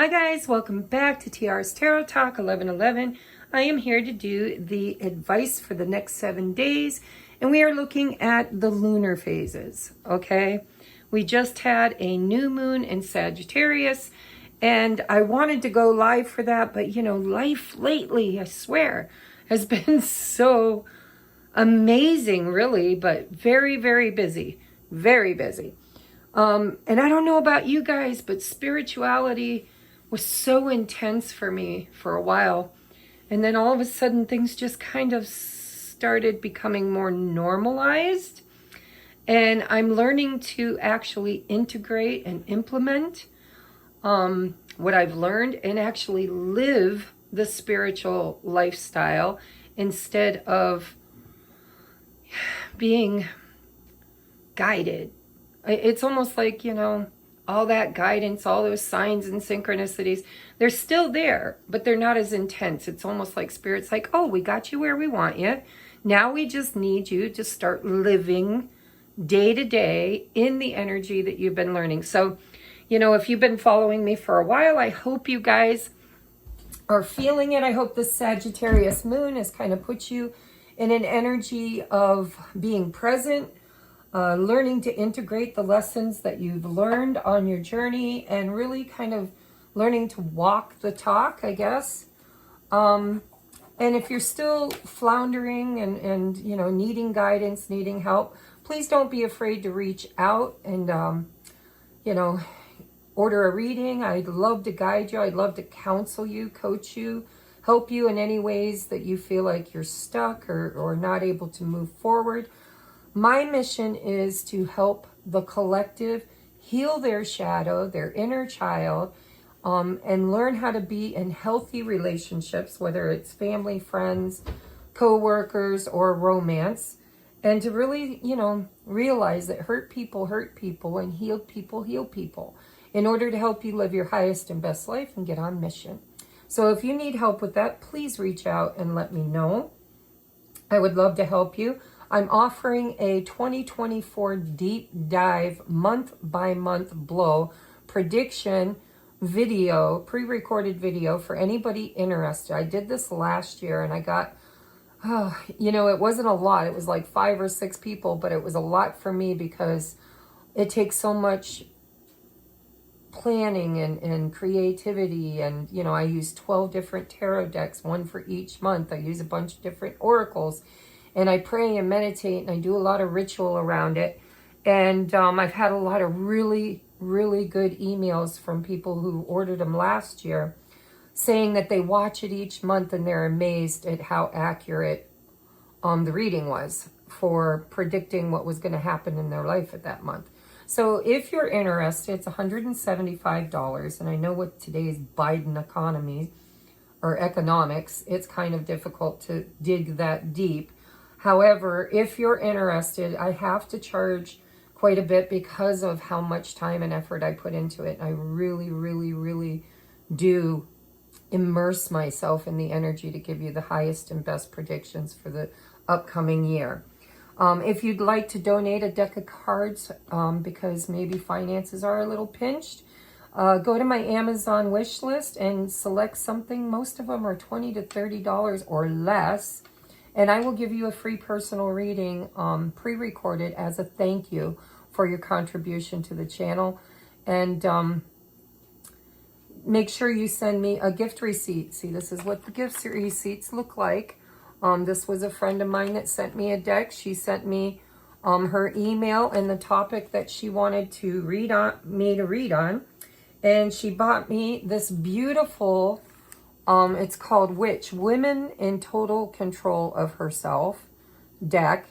Hi guys, welcome back to TR's Tarot Talk 1111. I am here to do the advice for the next 7 days, and we are looking at the lunar phases, okay? We just had a new moon in Sagittarius, and I wanted to go live for that, but you know, life lately, I swear, has been so amazing, really, but very, very busy, very busy. And I don't know about you guys, but spirituality was so intense for me for a while. And then all of a sudden things just kind of started becoming more normalized. And I'm learning to actually integrate and implement what I've learned and actually live the spiritual lifestyle instead of being guided. It's almost like, you know, all that guidance, all those signs and synchronicities, they're still there, but they're not as intense. It's almost like Spirit's like, oh, we got you where we want you. Now we just need you to start living day to day in the energy that you've been learning. So, you know, if you've been following me for a while, I hope you guys are feeling it. I hope the Sagittarius moon has kind of put you in an energy of being present, learning to integrate the lessons that you've learned on your journey and really kind of learning to walk the talk, I guess. And if you're still floundering and you know, needing guidance, needing help, please don't be afraid to reach out and, you know, order a reading. I'd love to guide you. I'd love to counsel you, coach you, help you in any ways that you feel like you're stuck or not able to move forward. My mission is to help the collective heal their shadow, their inner child, and learn how to be in healthy relationships, whether it's family, friends, co-workers, or romance, and to really, you know, realize that hurt people and healed people heal people in order to help you live your highest and best life and get on mission. So if you need help with that, please reach out and let me know. I would love to help you. I'm offering a 2024 deep dive month-by-month blow prediction video, pre-recorded video for anybody interested. I did this last year and I got, you know, it wasn't a lot. It was like 5 or 6 people, but it was a lot for me because it takes so much planning and creativity. And, you know, I use 12 different tarot decks, one for each month. I use a bunch of different oracles. And I pray and meditate, and I do a lot of ritual around it. And I've had a lot of really, really good emails from people who ordered them last year saying that they watch it each month and they're amazed at how accurate the reading was for predicting what was going to happen in their life at that month. So if you're interested, it's $175. And I know with today's Biden economy or economics, it's kind of difficult to dig that deep. However, if you're interested, I have to charge quite a bit because of how much time and effort I put into it. I really, really, really do immerse myself in the energy to give you the highest and best predictions for the upcoming year. If you'd like to donate a deck of cards because maybe finances are a little pinched, go to my Amazon wish list and select something. Most of them are $20 to $30 or less. And I will give you a free personal reading pre-recorded as a thank you for your contribution to the channel. And make sure you send me a gift receipt. See, this is what the gift receipts look like. This was a friend of mine that sent me a deck. She sent me her email and the topic that she wanted to read on. And she bought me this beautiful... it's called Witch, Women in Total Control of Herself deck.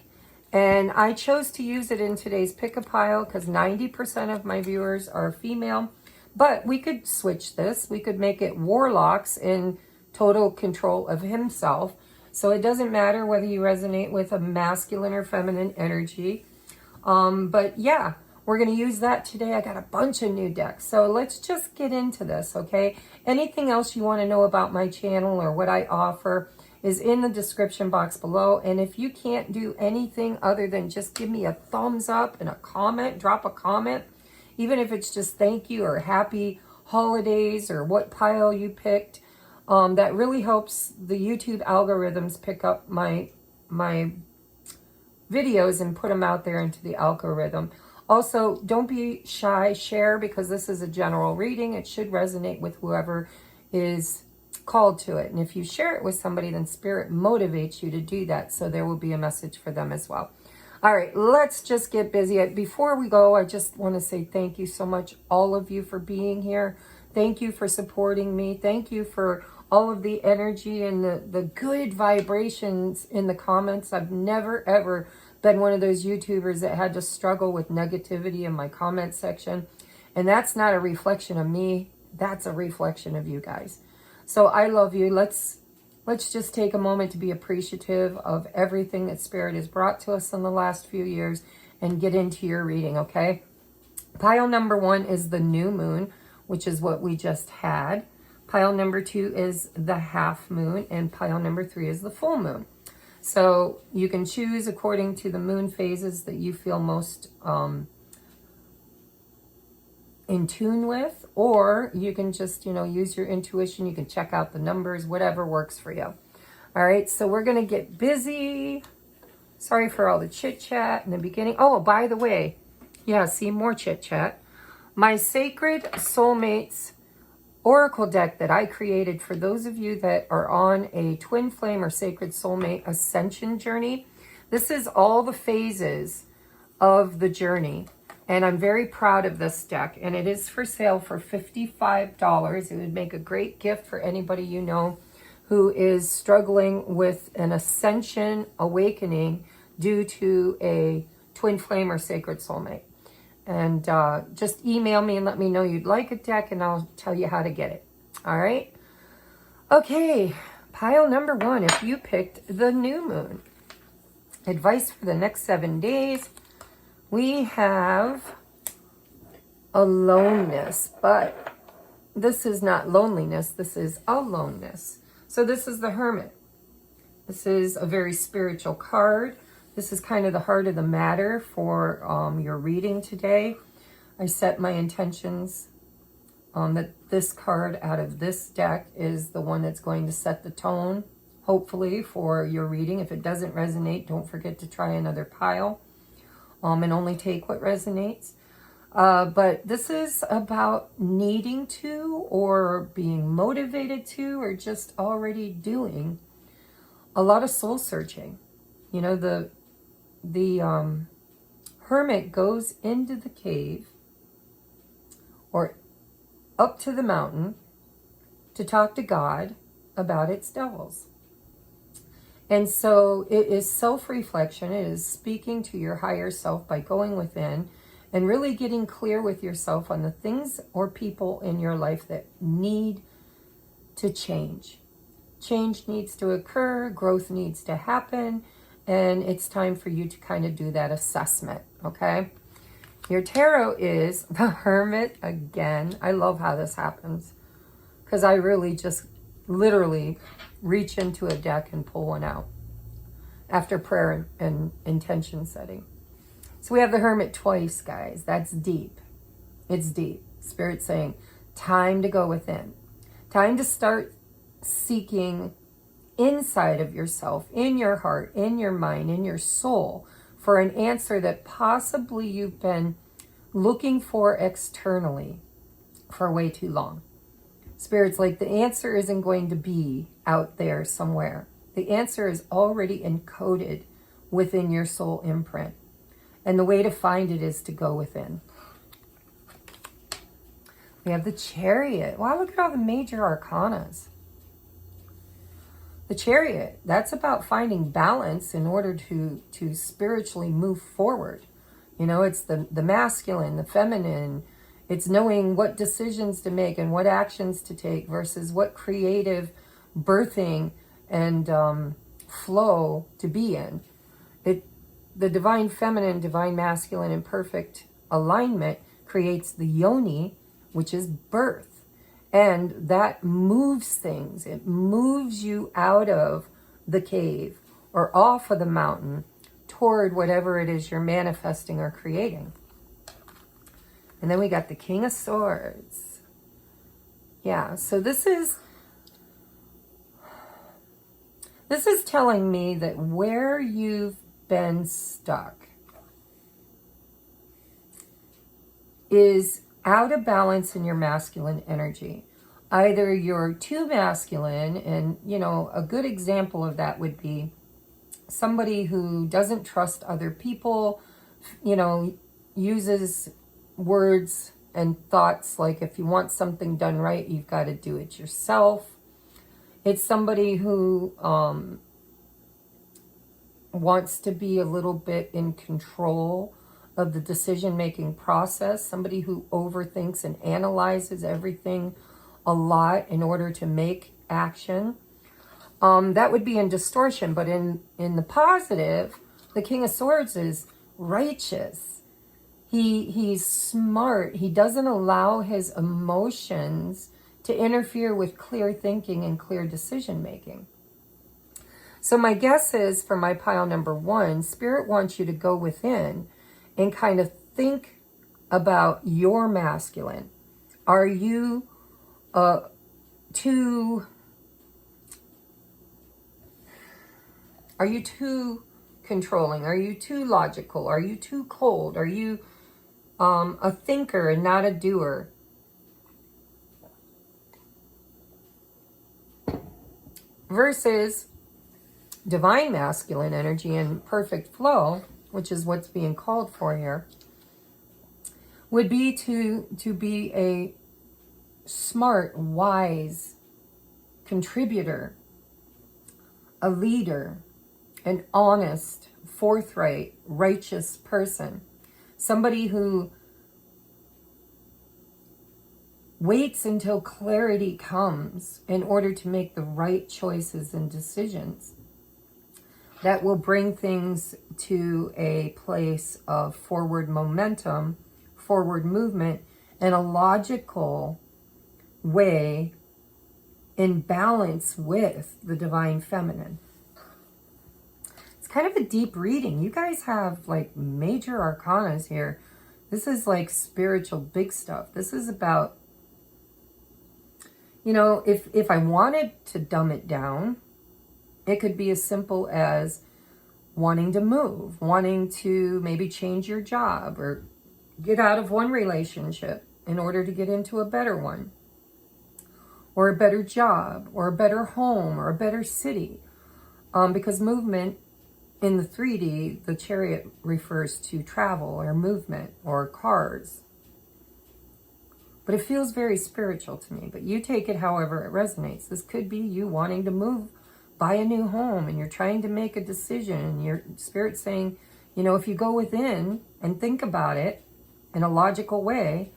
And I chose to use it in today's pick-a-pile because 90% of my viewers are female. But we could switch this. We could make it Warlocks in Total Control of Himself. So it doesn't matter whether you resonate with a masculine or feminine energy. But yeah, we're going to use that today. I got a bunch of new decks. So let's just get into this, okay? Anything else you want to know about my channel or what I offer is in the description box below. And if you can't do anything other than just give me a thumbs up and a comment, drop a comment, even if it's just thank you or happy holidays or what pile you picked. That really helps the YouTube algorithms pick up my videos and put them out there into the algorithm. Also, don't be shy, share, because this is a general reading. It should resonate with whoever is called to it. And if you share it with somebody, then Spirit motivates you to do that. So there will be a message for them as well. All right, let's just get busy. Before we go, I just want to say thank you so much, all of you, for being here. Thank you for supporting me. Thank you for all of the energy and the good vibrations in the comments. I've never, ever been one of those YouTubers that had to struggle with negativity in my comment section. And that's not a reflection of me. That's a reflection of you guys. So I love you. Let's just take a moment to be appreciative of everything that Spirit has brought to us in the last few years and get into your reading, okay? Pile number 1 is the new moon, which is what we just had. Pile number 2 is the half moon, and pile number 3 is the full moon. So you can choose according to the moon phases that you feel most in tune with, or you can just, use your intuition. You can check out the numbers, whatever works for you. All right, so we're going to get busy. Sorry for all the chit chat in the beginning. Oh, by the way, yeah, see, more chit chat. My Sacred Soulmates Oracle deck that I created for those of you that are on a twin flame or sacred soulmate ascension journey. This is all the phases of the journey. And I'm very proud of this deck. And it is for sale for $55. It would make a great gift for anybody you know who is struggling with an ascension awakening due to a twin flame or sacred soulmate. And just email me and let me know you'd like a deck, and I'll tell you how to get it. All right? Okay, pile number 1, if you picked the new moon. Advice for the next 7 days. We have aloneness, but this is not loneliness. This is aloneness. So this is the Hermit. This is a very spiritual card. This is kind of the heart of the matter for your reading today. I set my intentions that this card out of this deck is the one that's going to set the tone, hopefully, for your reading. If it doesn't resonate, don't forget to try another pile and only take what resonates. But this is about needing to, or being motivated to, or just already doing a lot of soul searching. The hermit goes into the cave or up to the mountain to talk to God about its devils. And so it is self-reflection. It is speaking to your higher self by going within and really getting clear with yourself on the things or people in your life that need to change. Change needs to occur, growth needs to happen, and it's time for you to kind of do that assessment, okay? Your tarot is the Hermit again. I love how this happens because I really just literally reach into a deck and pull one out after prayer and intention setting. So we have the Hermit twice, guys. That's deep. It's deep. Spirit saying, time to go within. Time to start seeking inside of yourself, in your heart, in your mind, in your soul, for an answer that possibly you've been looking for externally for way too long. Spirit's like, the answer isn't going to be out there somewhere. The answer is already encoded within your soul imprint. And the way to find it is to go within. We have the Chariot. Wow, look at all the major arcanas. The Chariot, that's about finding balance in order to spiritually move forward. It's the masculine, the feminine. It's knowing what decisions to make and what actions to take versus what creative birthing and flow to be in. The divine feminine, divine masculine, and perfect alignment creates the yoni, which is birth. And that moves things. It moves you out of the cave or off of the mountain toward whatever it is you're manifesting or creating. And then we got the King of Swords. Yeah, so this is telling me that where you've been stuck is out of balance in your masculine energy. Either you're too masculine, and, you know, a good example of that would be somebody who doesn't trust other people, you know, uses words and thoughts like, if you want something done right, you've got to do it yourself. It's somebody who wants to be a little bit in control of the decision-making process, somebody who overthinks and analyzes everything a lot in order to make action. That would be in distortion, but in the positive, the King of Swords is righteous. He's smart. He doesn't allow his emotions to interfere with clear thinking and clear decision-making. So my guess is, for my pile number 1, Spirit wants you to go within and kind of think about your masculine. Are you too controlling? Are you too logical? Are you too cold? Are you a thinker and not a doer? Versus divine masculine energy and perfect flow, which is what's being called for here, would be to be a smart, wise contributor, a leader, an honest, forthright, righteous person. Somebody who waits until clarity comes in order to make the right choices and decisions that will bring things to a place of forward momentum, forward movement, and a logical way in balance with the divine feminine. It's kind of a deep reading. You guys have like major arcanas here. This is like spiritual big stuff. This is about, you know, if I wanted to dumb it down, it could be as simple as wanting to move, wanting to maybe change your job or get out of one relationship in order to get into a better one, or a better job, or a better home, or a better city. Because movement in the 3D, the chariot refers to travel or movement or cars. But it feels very spiritual to me. But you take it however it resonates. This could be you wanting to move, buy a new home, and you're trying to make a decision. And your spirit's saying, you know, if you go within and think about it in a logical way,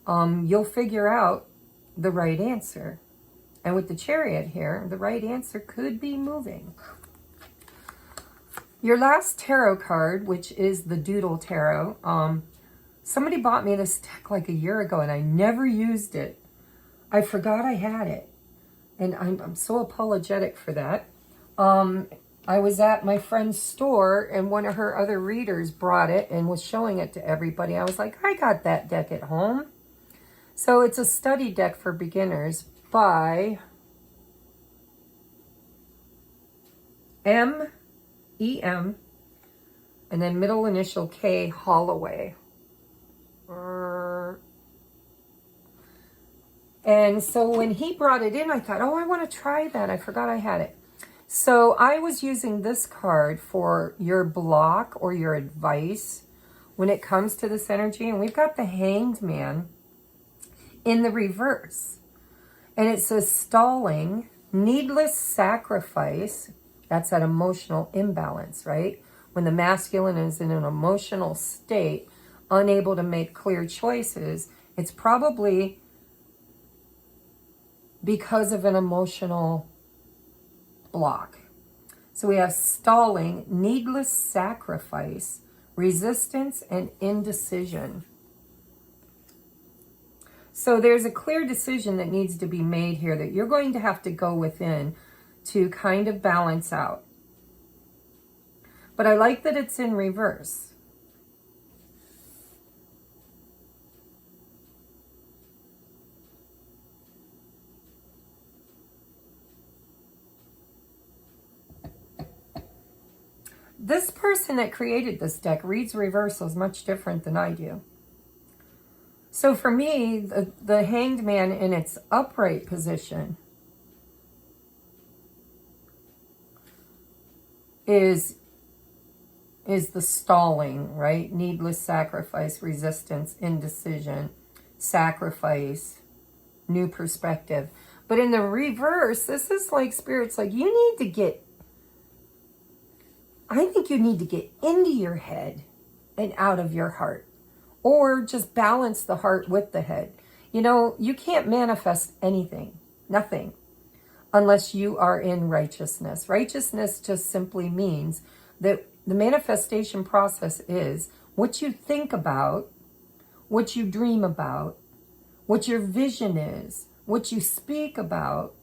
you'll figure out the right answer. And with the chariot here, the right answer could be moving. Your last tarot card, which is the Doodle Tarot, somebody bought me this deck like a year ago and I never used it. I forgot I had it. And I'm so apologetic for that. I was at my friend's store and one of her other readers brought it and was showing it to everybody. I was like, I got that deck at home. So it's a study deck for beginners by M.E.M. and then middle initial K Holloway. And so when he brought it in, I thought, oh, I want to try that. I forgot I had it. So I was using this card for your block or your advice when it comes to this energy. And we've got the Hanged Man in the reverse. And it says stalling, needless sacrifice. That's that emotional imbalance, right? When the masculine is in an emotional state, unable to make clear choices, it's probably because of an emotional block. So we have stalling, needless sacrifice, resistance, and indecision. So there's a clear decision that needs to be made here that you're going to have to go within to kind of balance out. But I like that it's in reverse. this person that created this deck reads reversals much different than I do. So for me, the Hanged Man in its upright position is the stalling, right? Needless sacrifice, resistance, indecision, sacrifice, new perspective. But in the reverse, this is like Spirit's like, you need to get, I think you need to get into your head and out of your heart. Or just balance the heart with the head. You know, you can't manifest anything, nothing, unless you are in righteousness. Righteousness just simply means that the manifestation process is what you think about, what you dream about, what your vision is, what you speak about,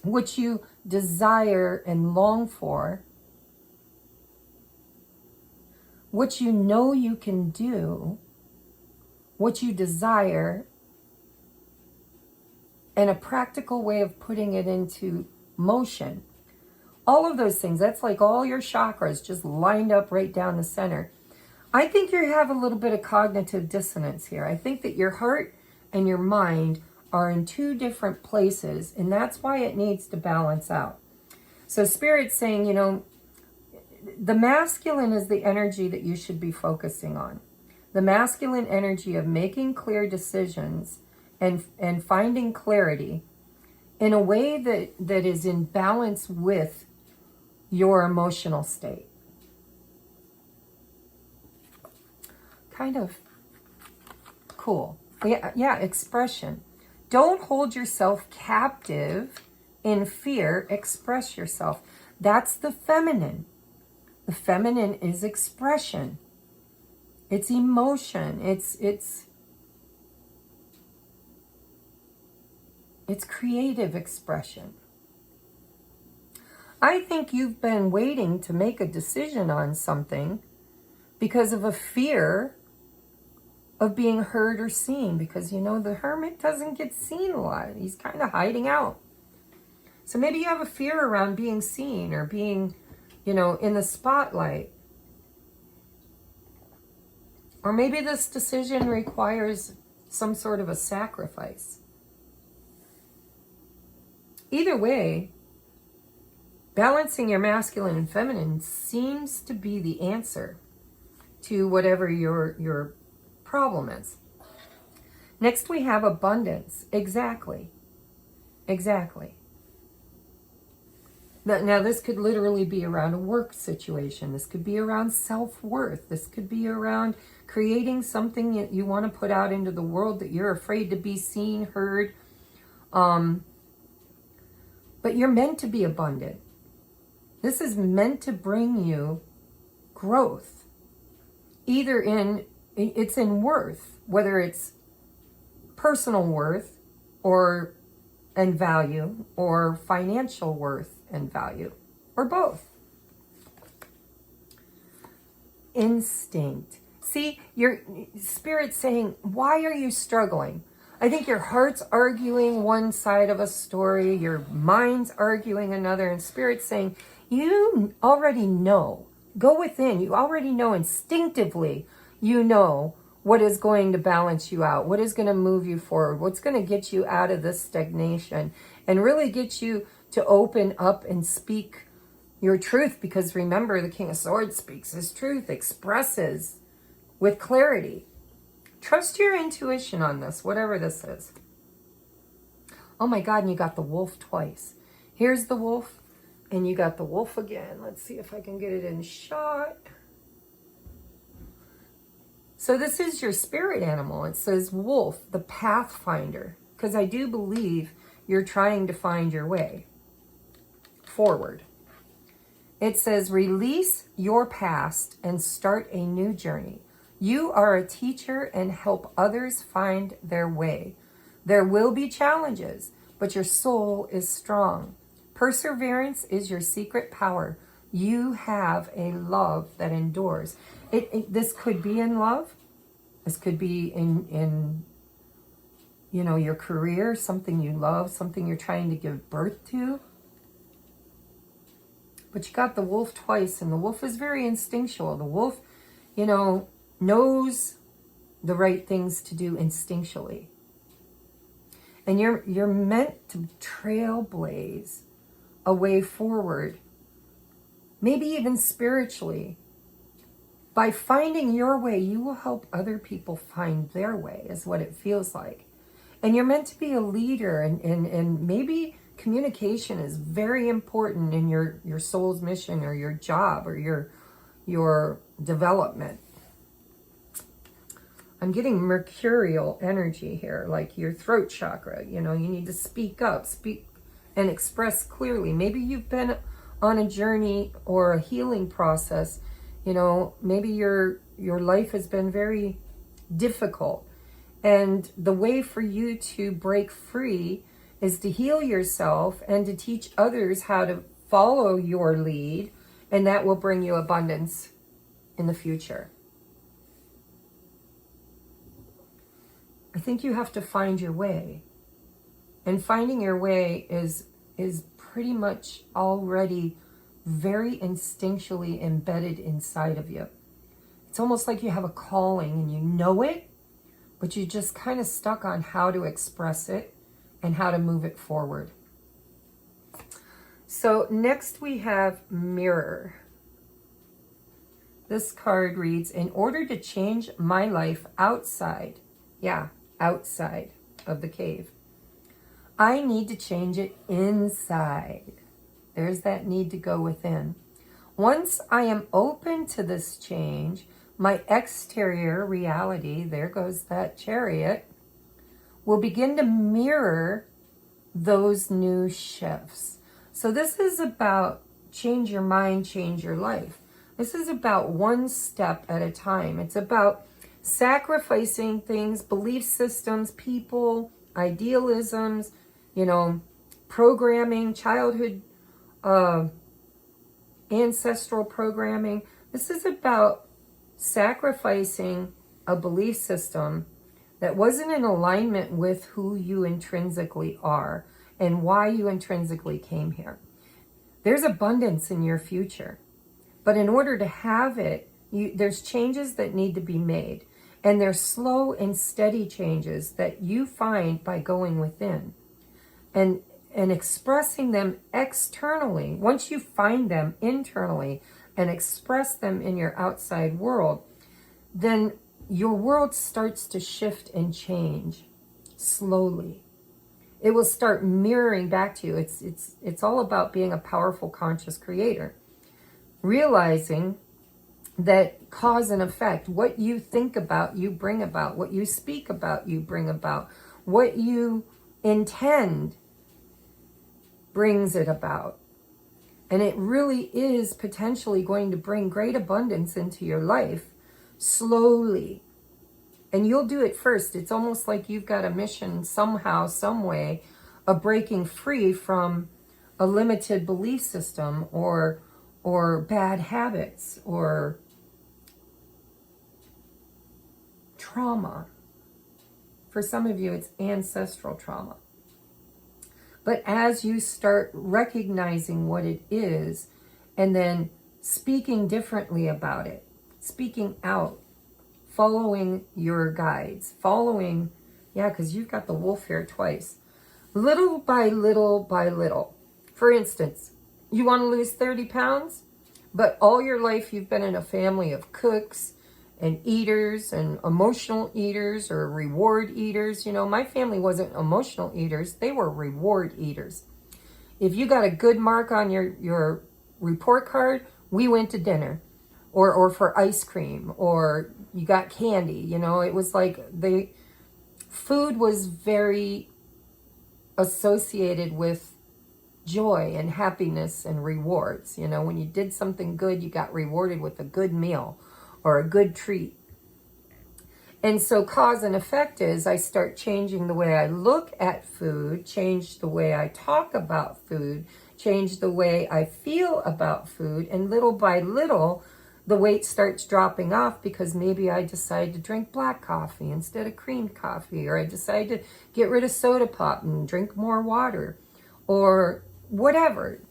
what you desire and long for, what you know you can do, what you desire, and a practical way of putting it into motion. All of those things, that's like all your chakras just lined up right down the center. I think you have a little bit of cognitive dissonance here. I think that your heart and your mind are in two different places, and that's why it needs to balance out. So Spirit's saying, you know, the masculine is the energy that you should be focusing on. The masculine energy of making clear decisions and finding clarity in a way that is in balance with your emotional state. Kind of cool. Yeah, expression. Don't hold yourself captive in fear. Express yourself. That's the feminine. The feminine is expression. It's emotion. It's creative expression. I think you've been waiting to make a decision on something because of a fear of being heard or seen, because, you know, the Hermit doesn't get seen a lot. He's kind of hiding out. So maybe you have a fear around being seen or being, you know, in the spotlight. Or maybe this decision requires some sort of a sacrifice. Either way, balancing your masculine and feminine seems to be the answer to whatever your problem is. Next we have abundance. Exactly. Now this could literally be around a work situation. This could be around self-worth. This could be around creating something that you want to put out into the world that you're afraid to be seen, heard. But you're meant to be abundant. This is meant to bring you growth. It's in worth, whether it's personal worth and value, or financial worth and value, or both. Instinct. See, your Spirit's saying, why are you struggling? I think your heart's arguing one side of a story, your mind's arguing another, and Spirit's saying, you already know. Go within. You already know instinctively, you know what is going to balance you out, what is going to move you forward, what's going to get you out of this stagnation, and really get you to open up and speak your truth. Because remember, the King of Swords speaks his truth, expresses with clarity. Trust your intuition on this, whatever this is. Oh my God, and you got the wolf twice. Here's the wolf, and you got the wolf again. Let's see if I can get it in shot. So this is your spirit animal. It says wolf, the pathfinder, because I do believe you're trying to find your way forward. It says, release your past and start a new journey. You are a teacher and help others find their way. There will be challenges, but your soul is strong. Perseverance is your secret power. You have a love that endures. This could be in love. This could be in you know, your career, something you love, something you're trying to give birth to. But you got the wolf twice, and the wolf is very instinctual. The wolf, you know, knows the right things to do instinctually. And you're meant to trailblaze a way forward, maybe even spiritually. By finding your way, you will help other people find their way, is what it feels like. And you're meant to be a leader, and maybe communication is very important in your soul's mission or your job or your development. I'm getting mercurial energy here, like your throat chakra. You know, you need to speak up, speak and express clearly. Maybe you've been on a journey or a healing process. You know, maybe your life has been very difficult. And the way for you to break free is to heal yourself and to teach others how to follow your lead. And that will bring you abundance in the future. I think you have to find your way. And finding your way is pretty much already very instinctually embedded inside of you. It's almost like you have a calling and you know it, but you're just kind of stuck on how to express it and how to move it forward. So next we have Mirror. This card reads, in order to change my life outside, outside of the cave, I need to change it inside. There's that need to go within. Once I am open to this change, my exterior reality, there goes that chariot, will begin to mirror those new shifts. So this is about change your mind, change your life. This is about one step at a time. It's about sacrificing things, belief systems, people, idealisms, you know, programming, childhood, ancestral programming. This is about sacrificing a belief system that wasn't in alignment with who you intrinsically are and why you intrinsically came here. There's abundance in your future, but in order to have it, there's changes that need to be made. And they're slow and steady changes that you find by going within and expressing them externally. Once you find them internally and express them in your outside world, then your world starts to shift and change slowly. It will start mirroring back to you. It's all about being a powerful conscious creator. Realizing that cause and effect, what you think about, you bring about. What you speak about, you bring about. What you intend brings it about. And it really is potentially going to bring great abundance into your life slowly. And you'll do it first. It's almost like you've got a mission somehow, some way of breaking free from a limited belief system or bad habits or trauma. For some of you, it's ancestral trauma. But as you start recognizing what it is and then speaking differently about it, speaking out, following your guides, following, because you've got the wolf here twice, little by little by little. For instance, you want to lose 30 pounds, but all your life you've been in a family of cooks and eaters and emotional eaters or reward eaters. You know, my family wasn't emotional eaters. They were reward eaters. If you got a good mark on your report card, we went to dinner or for ice cream or you got candy. You know, it was like food was very associated with joy and happiness and rewards. You know, when you did something good, you got rewarded with a good meal or a good treat. And so cause and effect is I start changing the way I look at food, change the way I talk about food, change the way I feel about food, and little by little, the weight starts dropping off because maybe I decide to drink black coffee instead of creamed coffee, or I decide to get rid of soda pop and drink more water, or whatever.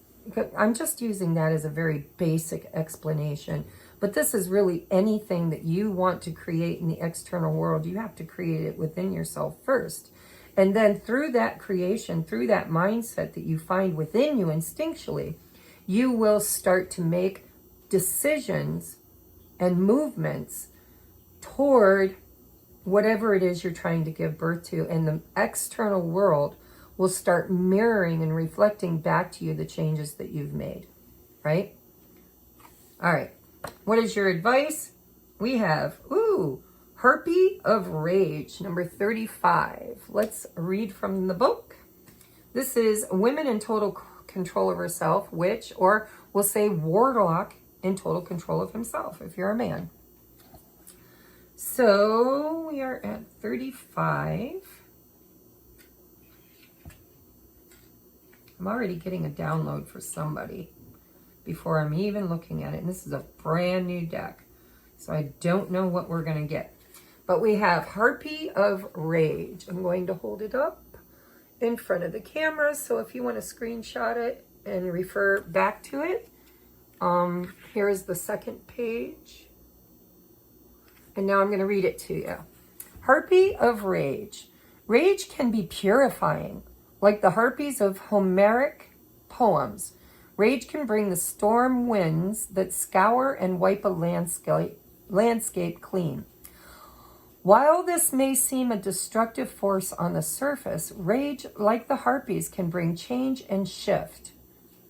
I'm just using that as a very basic explanation. But this is really anything that you want to create in the external world. You have to create it within yourself first. And then through that creation, through that mindset that you find within you instinctually, you will start to make decisions and movements toward whatever it is you're trying to give birth to. And the external world will start mirroring and reflecting back to you the changes that you've made, right? All right. What is your advice? We have, Harpy of Rage, number 35. Let's read from the book. This is Women in Total Control of Herself, Witch, or we'll say Warlock in Total Control of Himself, if you're a man. So we are at 35. I'm already getting a download for somebody before I'm even looking at it. And this is a brand new deck, so I don't know what we're going to get. But we have Harpy of Rage. I'm going to hold it up in front of the camera, so if you want to screenshot it and refer back to it, here is the second page. And now I'm going to read it to you. Harpy of Rage. Rage can be purifying, like the harpies of Homeric poems. Rage can bring the storm winds that scour and wipe a landscape clean. While this may seem a destructive force on the surface, rage, like the harpies, can bring change and shift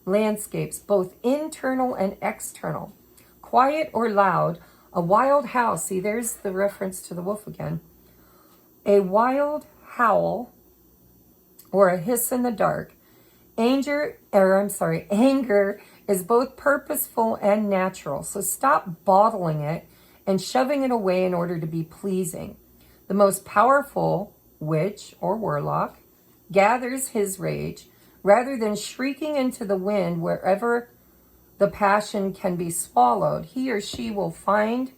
landscapes, both internal and external. Quiet or loud, a wild howl. See, there's the reference to the wolf again. A wild howl or a hiss in the dark. Anger is both purposeful and natural. So stop bottling it and shoving it away in order to be pleasing. The most powerful witch or warlock gathers his rage rather than shrieking into the wind wherever the passion can be swallowed. He or she will find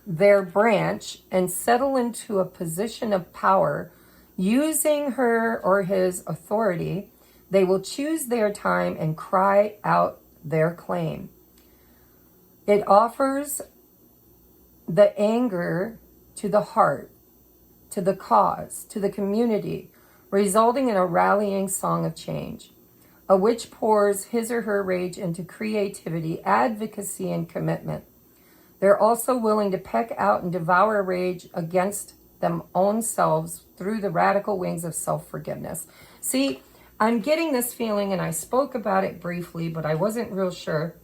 their branch and settle into a position of power using her or his authority. They will choose their time and cry out their claim. It offers the anger to the heart, to the cause, to the community, resulting in a rallying song of change. A witch pours his or her rage into creativity, advocacy, and commitment. They're also willing to peck out and devour rage against them own selves through the radical wings of self-forgiveness. See, I'm getting this feeling, and I spoke about it briefly, but I wasn't real sure.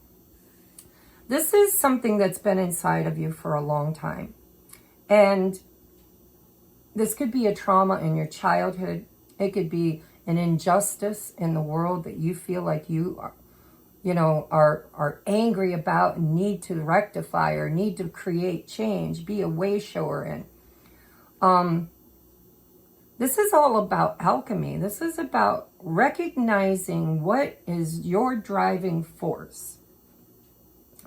This is something that's been inside of you for a long time. And this could be a trauma in your childhood. It could be an injustice in the world that you feel like you are angry about and need to rectify or need to create change, be a way shower in. This is all about alchemy. This is about recognizing what is your driving force.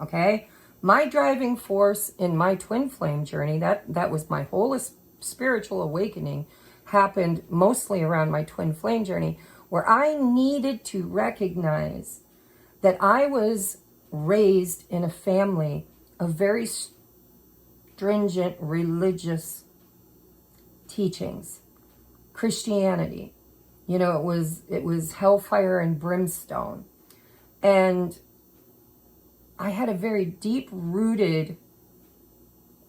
Okay? My driving force in my twin flame journey, that was my whole spiritual awakening, happened mostly around my twin flame journey, where I needed to recognize that I was raised in a family of very stringent religious teachings. Christianity, it was hellfire and brimstone. And I had a very deep-rooted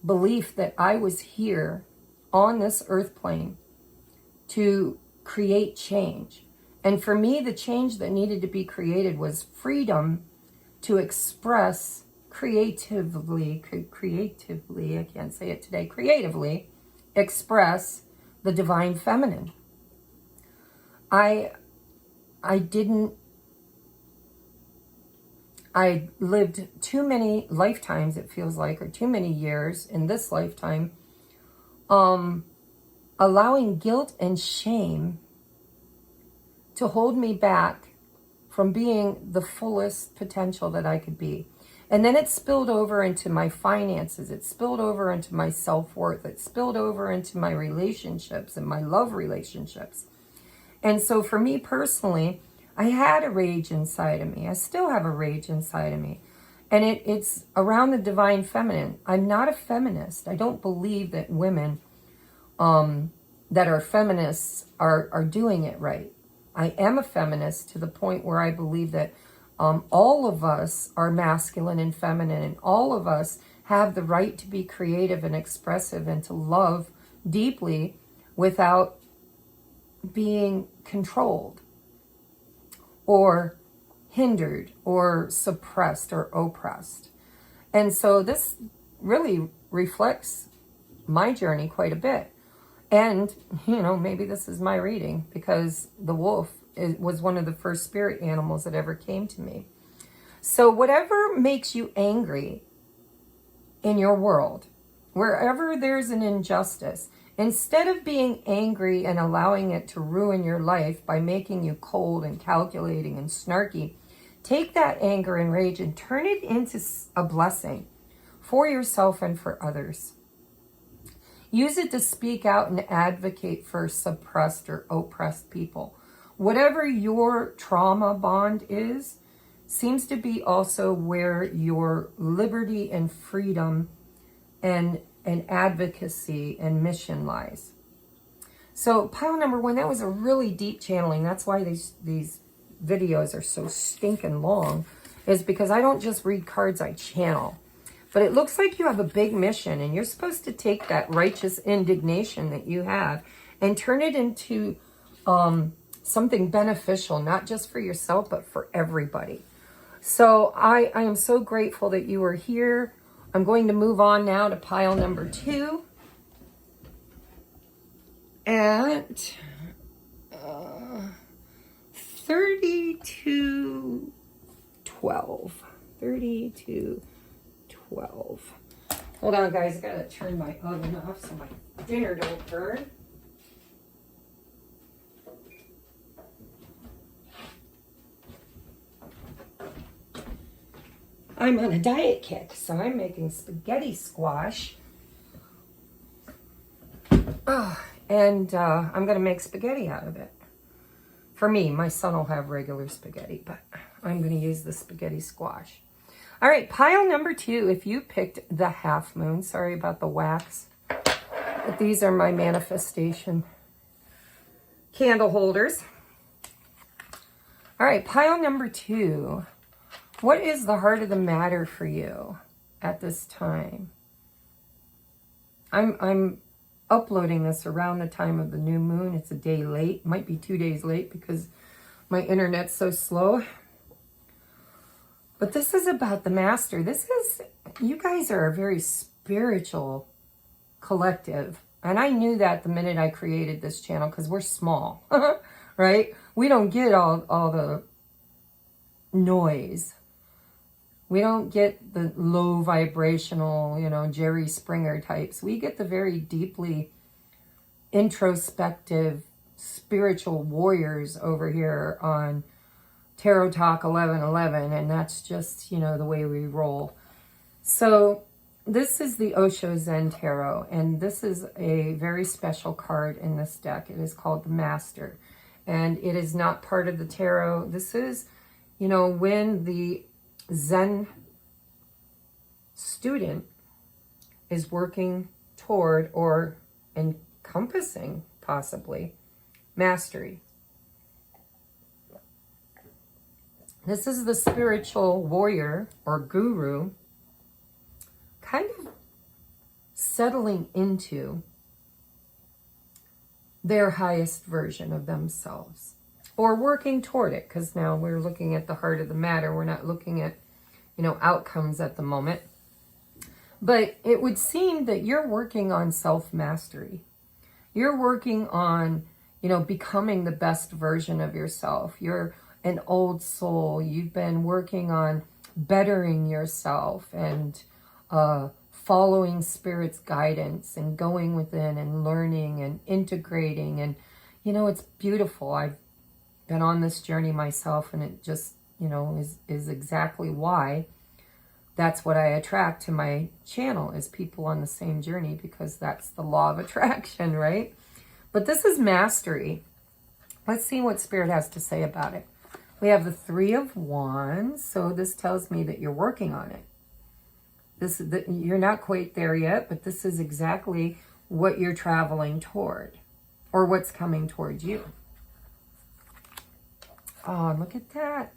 belief that I was here on this earth plane to create change. And for me, the change that needed to be created was freedom to express creatively, I can't say it today, creatively express the divine feminine. I lived too many lifetimes, it feels like, or too many years in this lifetime, allowing guilt and shame to hold me back from being the fullest potential that I could be. And then it spilled over into my finances. It spilled over into my self-worth. It spilled over into my relationships and my love relationships. And so for me personally, I had a rage inside of me. I still have a rage inside of me. And it's around the divine feminine. I'm not a feminist. I don't believe that women that are feminists are doing it right. I am a feminist to the point where I believe that all of us are masculine and feminine, and all of us have the right to be creative and expressive and to love deeply without being controlled or hindered or suppressed or oppressed. And so this really reflects my journey quite a bit. And, you know, maybe this is my reading, because the wolf was one of the first spirit animals that ever came to me. So whatever makes you angry in your world, wherever there's an injustice, instead of being angry and allowing it to ruin your life by making you cold and calculating and snarky, take that anger and rage and turn it into a blessing for yourself and for others. Use it to speak out and advocate for suppressed or oppressed people. Whatever your trauma bond is, seems to be also where your liberty and freedom and advocacy and mission lies. So pile number 1, that was a really deep channeling. That's why these videos are so stinking long, is because I don't just read cards, I channel. But it looks like you have a big mission, and you're supposed to take that righteous indignation that you have and turn it into something beneficial, not just for yourself, but for everybody. So I am so grateful that you are here. I'm going to move on now to pile number 2 at 3212. 3212. Hold on, guys. I gotta turn my oven off so my dinner don't burn. I'm on a diet kick, so I'm making spaghetti squash. And I'm going to make spaghetti out of it. For me, my son will have regular spaghetti, but I'm going to use the spaghetti squash. All right, pile number 2, if you picked the half moon, sorry about the wax, but these are my manifestation candle holders. All right, pile number 2. What is the heart of the matter for you at this time? I'm uploading this around the time of the new moon. It's a day late. Might be 2 days late because my internet's so slow. But this is about the master. You guys are a very spiritual collective. And I knew that the minute I created this channel, because we're small, right? We don't get all the noise. We don't get the low vibrational, Jerry Springer types. We get the very deeply introspective spiritual warriors over here on Tarot Talk 1111. And that's just, the way we roll. So this is the Osho Zen Tarot. And this is a very special card in this deck. It is called the Master. And it is not part of the tarot. This is, when the Zen student is working toward or encompassing possibly mastery. This is the spiritual warrior or guru kind of settling into their highest version of themselves. Or working toward it, because now we're looking at the heart of the matter. We're not looking at, outcomes at the moment. But it would seem that you're working on self-mastery. You're working on, becoming the best version of yourself. You're an old soul. You've been working on bettering yourself and following Spirit's guidance and going within and learning and integrating. And, it's beautiful. I've been on this journey myself, and it just, is exactly why that's what I attract to my channel, is people on the same journey, because that's the law of attraction, right? But this is mastery. Let's see what Spirit has to say about it. We have the Three of Wands. So this tells me that you're working on it. You're not quite there yet, but this is exactly what you're traveling toward, or what's coming towards you. Oh, look at that.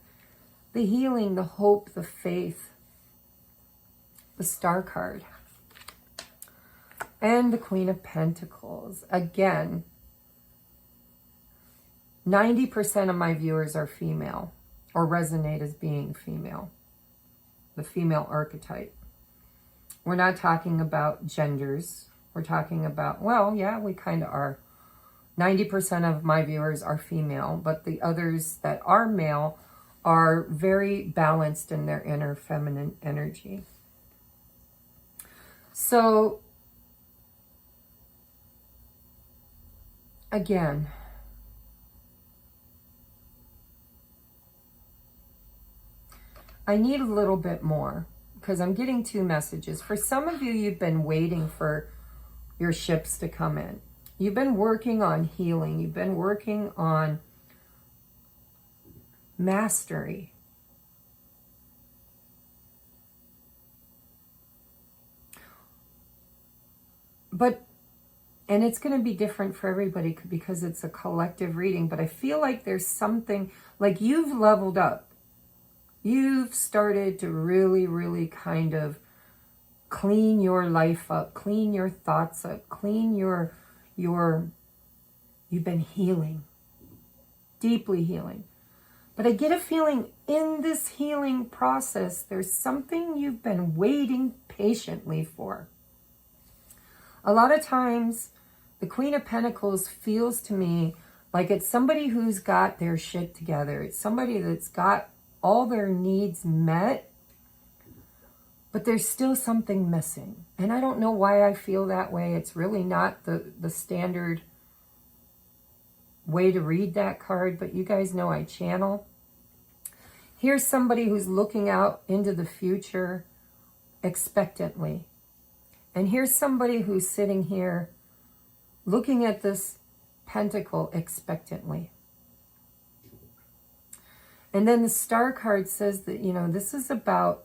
The healing, the hope, the faith, the Star card, and the Queen of Pentacles. Again, 90% of my viewers are female, or resonate as being female, the female archetype. We're not talking about genders. We're talking about, well, yeah, we kind of are. 90% of my viewers are female, but the others that are male are very balanced in their inner feminine energy. So, again, I need a little bit more because I'm getting two messages. For some of you, you've been waiting for your ships to come in. You've been working on healing. You've been working on mastery. And it's going to be different for everybody because it's a collective reading, but I feel like there's something, like you've leveled up. You've started to really, really kind of clean your life up, clean your thoughts up, clean you've been healing, deeply healing. But I get a feeling in this healing process, there's something you've been waiting patiently for. A lot of times, the Queen of Pentacles feels to me like it's somebody who's got their shit together. It's somebody that's got all their needs met, but there's still something missing. And I don't know why I feel that way. It's really not the standard way to read that card, but you guys know I channel. Here's somebody who's looking out into the future expectantly. And here's somebody who's sitting here looking at this pentacle expectantly. And then the Star card says that, you know, this is about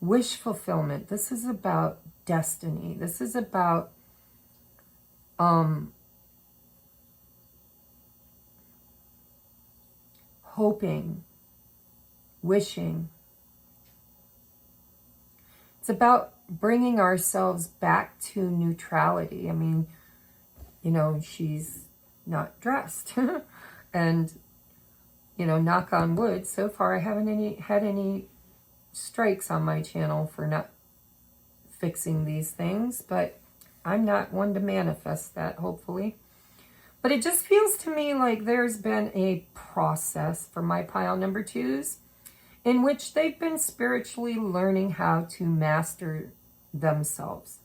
wish fulfillment. This is about destiny. This is about hoping, wishing. It's about bringing ourselves back to neutrality. I mean, you know, she's not dressed. And, you know, knock on wood, so far I haven't had any strikes on my channel for not fixing these things, but I'm not one to manifest that, hopefully. But it just feels to me like there's been a process for my pile number twos in which they've been spiritually learning how to master themselves.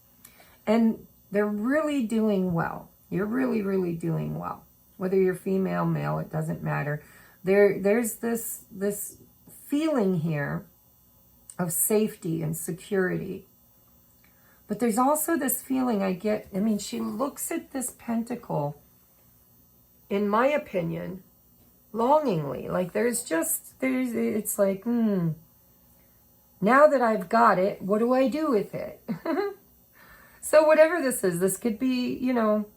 And they're really doing well. You're really, really doing well. Whether you're female, male, it doesn't matter. There's this feeling here of safety and security. But there's also this feeling I get, I mean, she looks at this pentacle, in my opinion, longingly. Like it's like, now that I've got it, what do I do with it? So whatever this is, this could be, you know,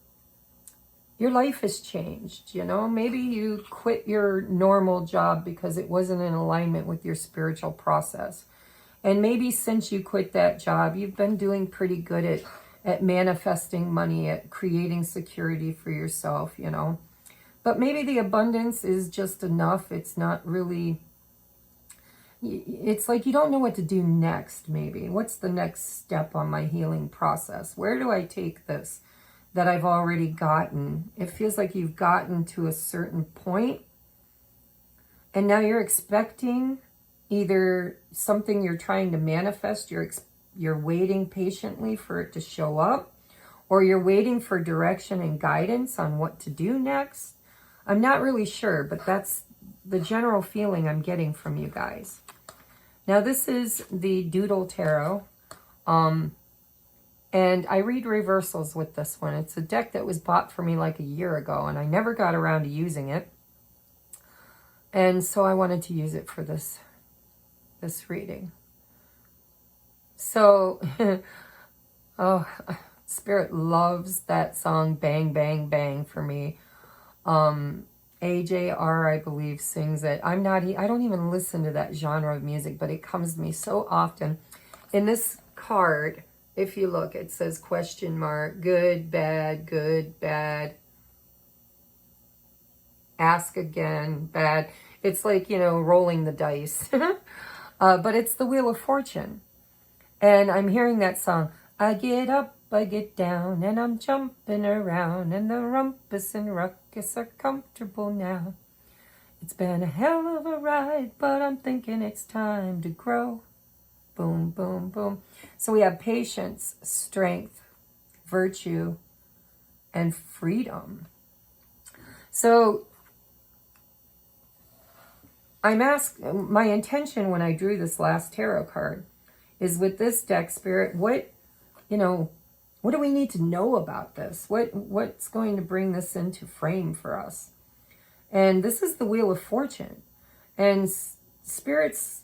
your life has changed, you know. Maybe you quit your normal job because it wasn't in alignment with your spiritual process. And maybe since you quit that job, you've been doing pretty good at manifesting money, at creating security for yourself, you know. But maybe the abundance is just enough. It's not really, it's like you don't know what to do next, maybe. What's the next step on my healing process? Where do I take this that I've already gotten? It feels like you've gotten to a certain point, and now you're expecting either something you're trying to manifest, you're waiting patiently for it to show up, or you're waiting for direction and guidance on what to do next. I'm not really sure, but that's the general feeling I'm getting from you guys. Now, this is the Doodle Tarot, and I read reversals with this one. It's a deck that was bought for me like a year ago, and I never got around to using it. And so I wanted to use it for this reading. So, oh, Spirit loves that song, Bang, Bang, Bang, for me. AJR, I believe, sings it. I don't even listen to that genre of music, but it comes to me so often. In this card, if you look, it says question mark, good, bad, ask again, bad. It's like, you know, rolling the dice. But it's the Wheel of Fortune. And I'm hearing that song, I get up, I get down, and I'm jumping around, and the rumpus and ruckus are comfortable now. It's been a hell of a ride, but I'm thinking it's time to grow. Boom, boom, boom. So we have patience, strength, virtue, and freedom. So my intention when I drew this last tarot card is, with this deck, Spirit, what do we need to know about this? What's going to bring this into frame for us? And this is the Wheel of Fortune. And Spirit's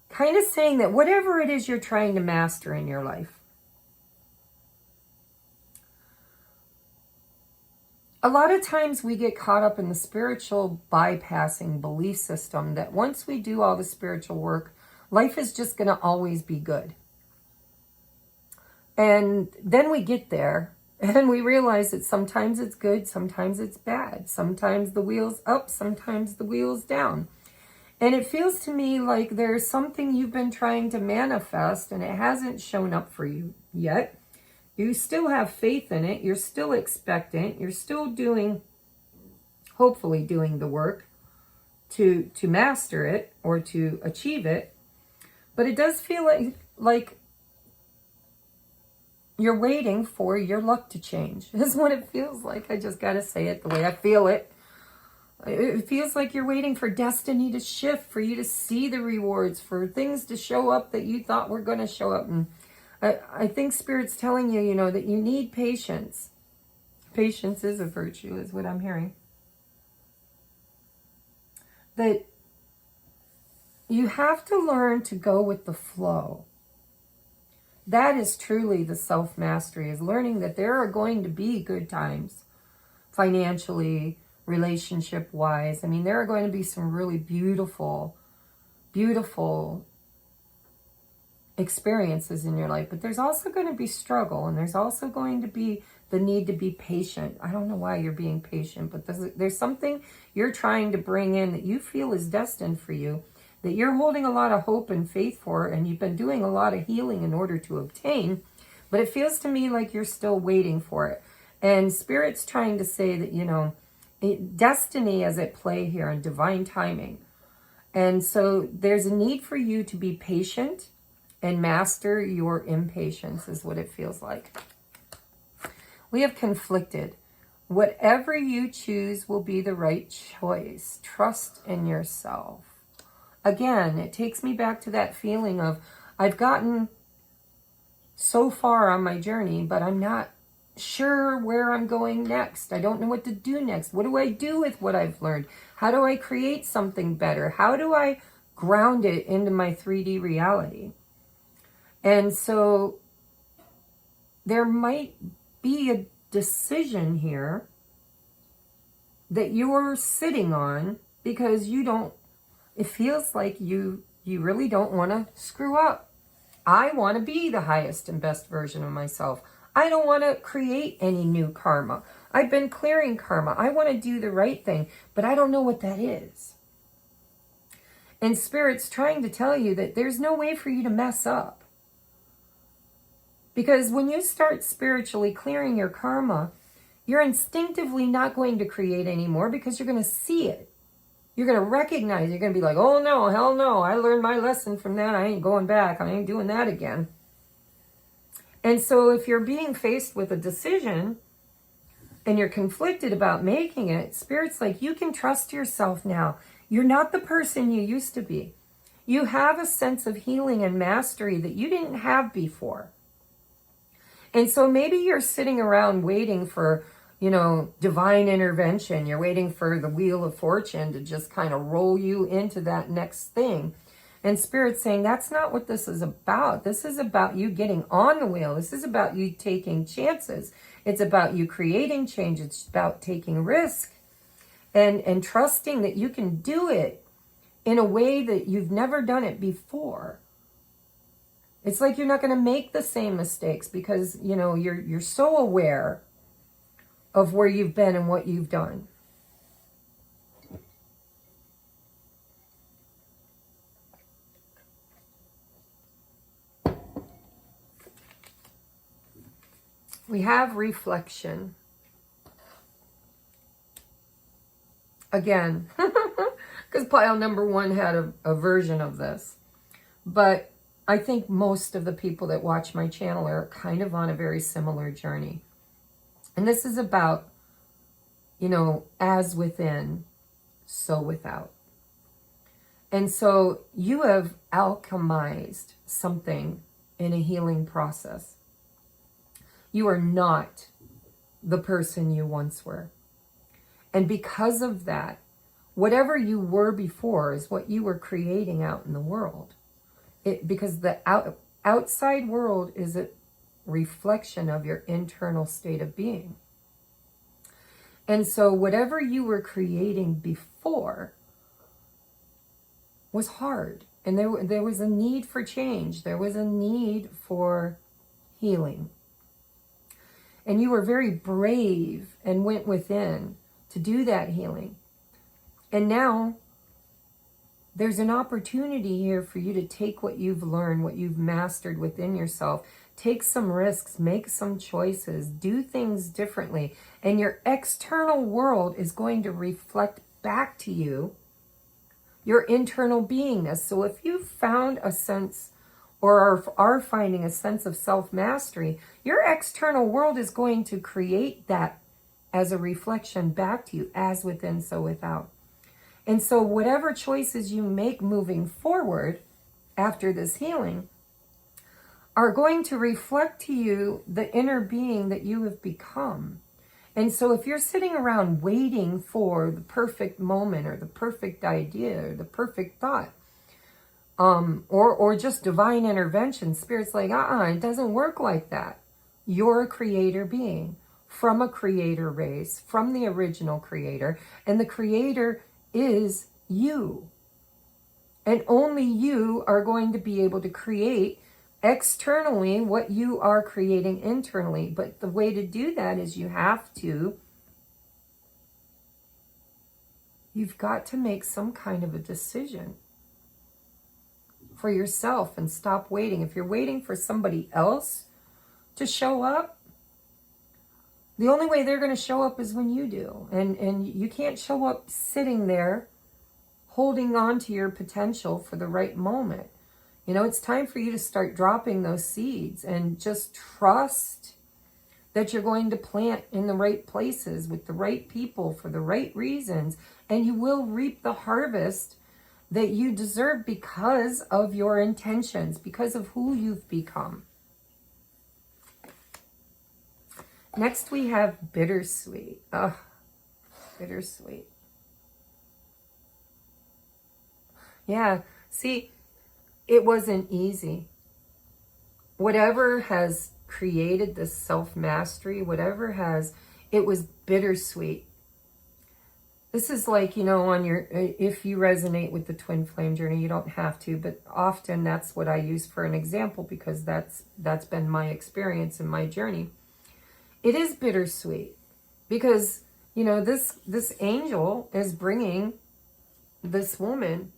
kind of saying that whatever it is you're trying to master in your life, a lot of times we get caught up in the spiritual bypassing belief system that once we do all the spiritual work, life is just going to always be good. And then we get there and we realize that sometimes it's good, sometimes it's bad. Sometimes the wheel's up, sometimes the wheel's down. And it feels to me like there's something you've been trying to manifest and it hasn't shown up for you yet. You still have faith in it. You're still expectant. You're still hopefully doing the work to master it or to achieve it. But it does feel like you're waiting for your luck to change. Is what it feels like. I just got to say it the way I feel it. It feels like you're waiting for destiny to shift, for you to see the rewards, for things to show up that you thought were going to show up. And I think Spirit's telling you, that you need patience. Patience is a virtue, is what I'm hearing. That you have to learn to go with the flow. That is truly the self-mastery, is learning that there are going to be good times, financially, relationship-wise. I mean, there are going to be some really beautiful, beautiful experiences in your life, but there's also going to be struggle, and there's also going to be the need to be patient. I don't know why you're being patient, but there's something you're trying to bring in that you feel is destined for you, that you're holding a lot of hope and faith for, and you've been doing a lot of healing in order to obtain, but it feels to me like you're still waiting for it. And Spirit's trying to say that, destiny is at play here and divine timing. And so there's a need for you to be patient and master your impatience, is what it feels like. We have conflicted. Whatever you choose will be the right choice. Trust in yourself. Again, it takes me back to that feeling of, I've gotten so far on my journey, but I'm not sure where I'm going next. I don't know what to do next. What do I do with what I've learned? How do I create something better? How do I ground it into my 3D reality? And so there might be a decision here that you're sitting on because it feels like you really don't want to screw up. I want to be the highest and best version of myself. I don't want to create any new karma. I've been clearing karma. I want to do the right thing, but I don't know what that is. And Spirit's trying to tell you that there's no way for you to mess up. Because when you start spiritually clearing your karma, you're instinctively not going to create anymore because you're going to see it. You're going to recognize, you're going to be like, oh no, hell no, I learned my lesson from that. I ain't going back. I ain't doing that again. And so if you're being faced with a decision and you're conflicted about making it, Spirit's like, you can trust yourself now. You're not the person you used to be. You have a sense of healing and mastery that you didn't have before. And so maybe you're sitting around waiting for, divine intervention. You're waiting for the wheel of fortune to just kind of roll you into that next thing. And Spirit's saying, that's not what this is about. This is about you getting on the wheel. This is about you taking chances. It's about you creating change. It's about taking risk and trusting that you can do it in a way that you've never done it before. It's like you're not going to make the same mistakes because, you're so aware of where you've been and what you've done. We have reflection. Again, because pile number 1 had a version of this. But I think most of the people that watch my channel are kind of on a very similar journey. And this is about, as within, so without. And so you have alchemized something in a healing process. You are not the person you once were. And because of that, whatever you were before is what you were creating out in the world. Because the outside world is a reflection of your internal state of being. And so whatever you were creating before was hard. And there was a need for change. There was a need for healing. And you were very brave and went within to do that healing. And now there's an opportunity here for you to take what you've learned, what you've mastered within yourself, take some risks, make some choices, do things differently. And your external world is going to reflect back to you your internal beingness. So if you found a sense or are finding a sense of self-mastery, your external world is going to create that as a reflection back to you, as within, so without. And so whatever choices you make moving forward after this healing are going to reflect to you the inner being that you have become. And so if you're sitting around waiting for the perfect moment or the perfect idea or the perfect thought, or just divine intervention, Spirit's like, it doesn't work like that. You're a creator being from a creator race, from the original creator, and the creator is you. And only you are going to be able to create externally what you are creating internally. But the way to do that is you've got to make some kind of a decision for yourself and stop waiting. If you're waiting for somebody else to show up, the only way they're going to show up is when you do. And you can't show up sitting there holding on to your potential for the right moment. It's time for you to start dropping those seeds and just trust that you're going to plant in the right places with the right people for the right reasons. And you will reap the harvest that you deserve because of your intentions, because of who you've become. Next, we have bittersweet. Bittersweet. Yeah, see, it wasn't easy. Whatever has created this self-mastery, it was bittersweet. This is like, on if you resonate with the twin flame journey, you don't have to, but often that's what I use for an example because that's been my experience in my journey. It is bittersweet because, this angel is bringing this woman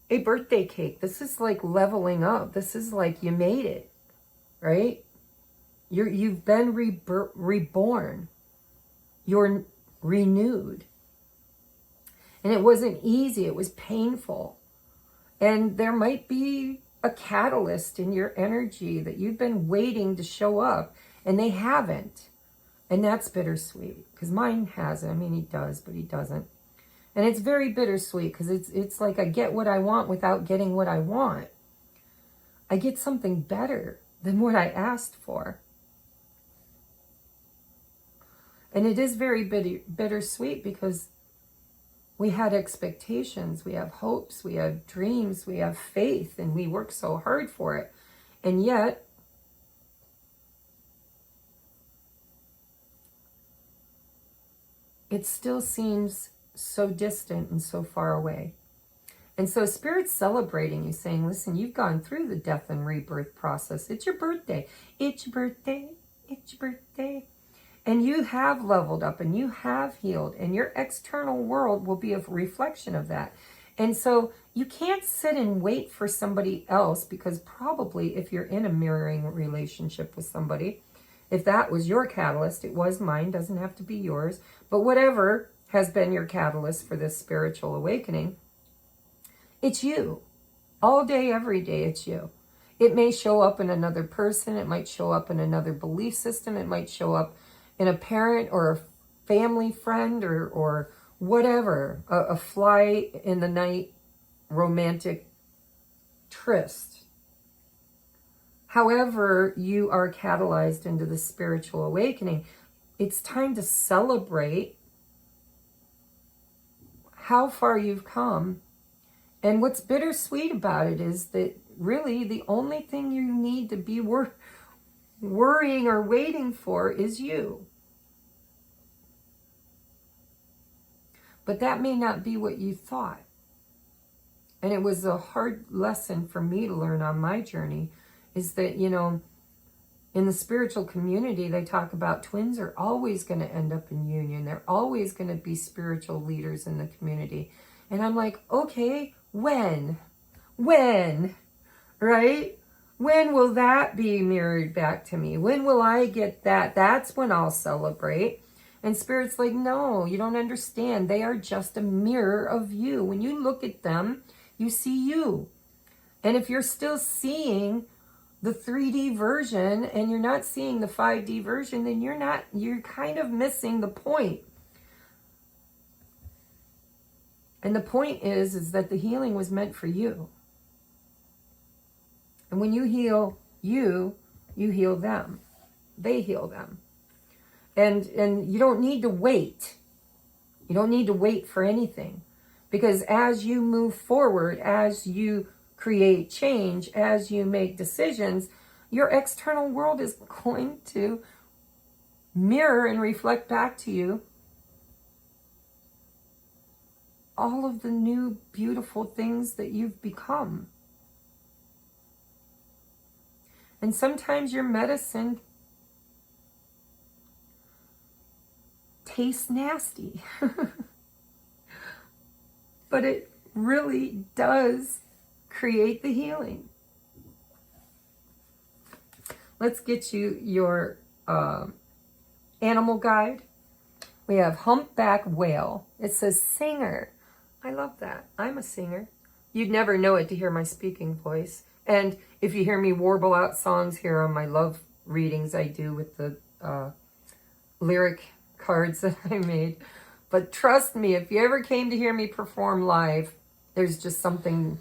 a birthday cake. This is like leveling up. This is like you made it, right? You've been reborn. You're renewed. And it wasn't easy. It was painful. And there might be a catalyst in your energy that you've been waiting to show up and they haven't. And that's bittersweet because mine hasn't. I mean, he does, but he doesn't. And it's very bittersweet because it's like I get what I want without getting what I want. I get something better than what I asked for. And it is very bittersweet because we had expectations, we have hopes, we have dreams, we have faith, and we work so hard for it. And yet, it still seems so distant and so far away. And so Spirit's celebrating you, saying, listen, you've gone through the death and rebirth process. It's your birthday. It's your birthday. It's your birthday. And you have leveled up and you have healed. And your external world will be a reflection of that. And so you can't sit and wait for somebody else, because probably if you're in a mirroring relationship with somebody, if that was your catalyst, it was mine, doesn't have to be yours. But whatever has been your catalyst for this spiritual awakening, it's you. All day, every day, it's you. It may show up in another person. It might show up in another belief system. It might show up in a parent or a family friend or whatever. A fly in the night romantic tryst. However you are catalyzed into the spiritual awakening, it's time to celebrate how far you've come. And what's bittersweet about it is that really the only thing you need to be worrying or waiting for is you. But that may not be what you thought. And it was a hard lesson for me to learn on my journey, is that, you know, in the spiritual community, they talk about twins are always going to end up in union. They're always going to be spiritual leaders in the community. And I'm like, okay, when, right? When will that be mirrored back to me? When will I get that? That's when I'll celebrate. And Spirit's like, no, you don't understand. They are just a mirror of you. When you look at them, you see you. And if you're still seeing the 3D version and you're not seeing the 5D version, then you're kind of missing the point. And the point is that the healing was meant for you. And when you heal you, you heal them. They heal them. And you don't need to wait. You don't need to wait for anything. Because as you move forward, as you create change, as you make decisions, your external world is going to mirror and reflect back to you all of the new beautiful things that you've become. And sometimes your medicine tastes nasty. But it really does create the healing. Let's get you your animal guide. We have humpback whale. It says singer. I love that. I'm a singer. You'd never know it to hear my speaking voice. And if you hear me warble out songs here on my love readings I do with the lyric cards that I made. But trust me, if you ever came to hear me perform live, there's just something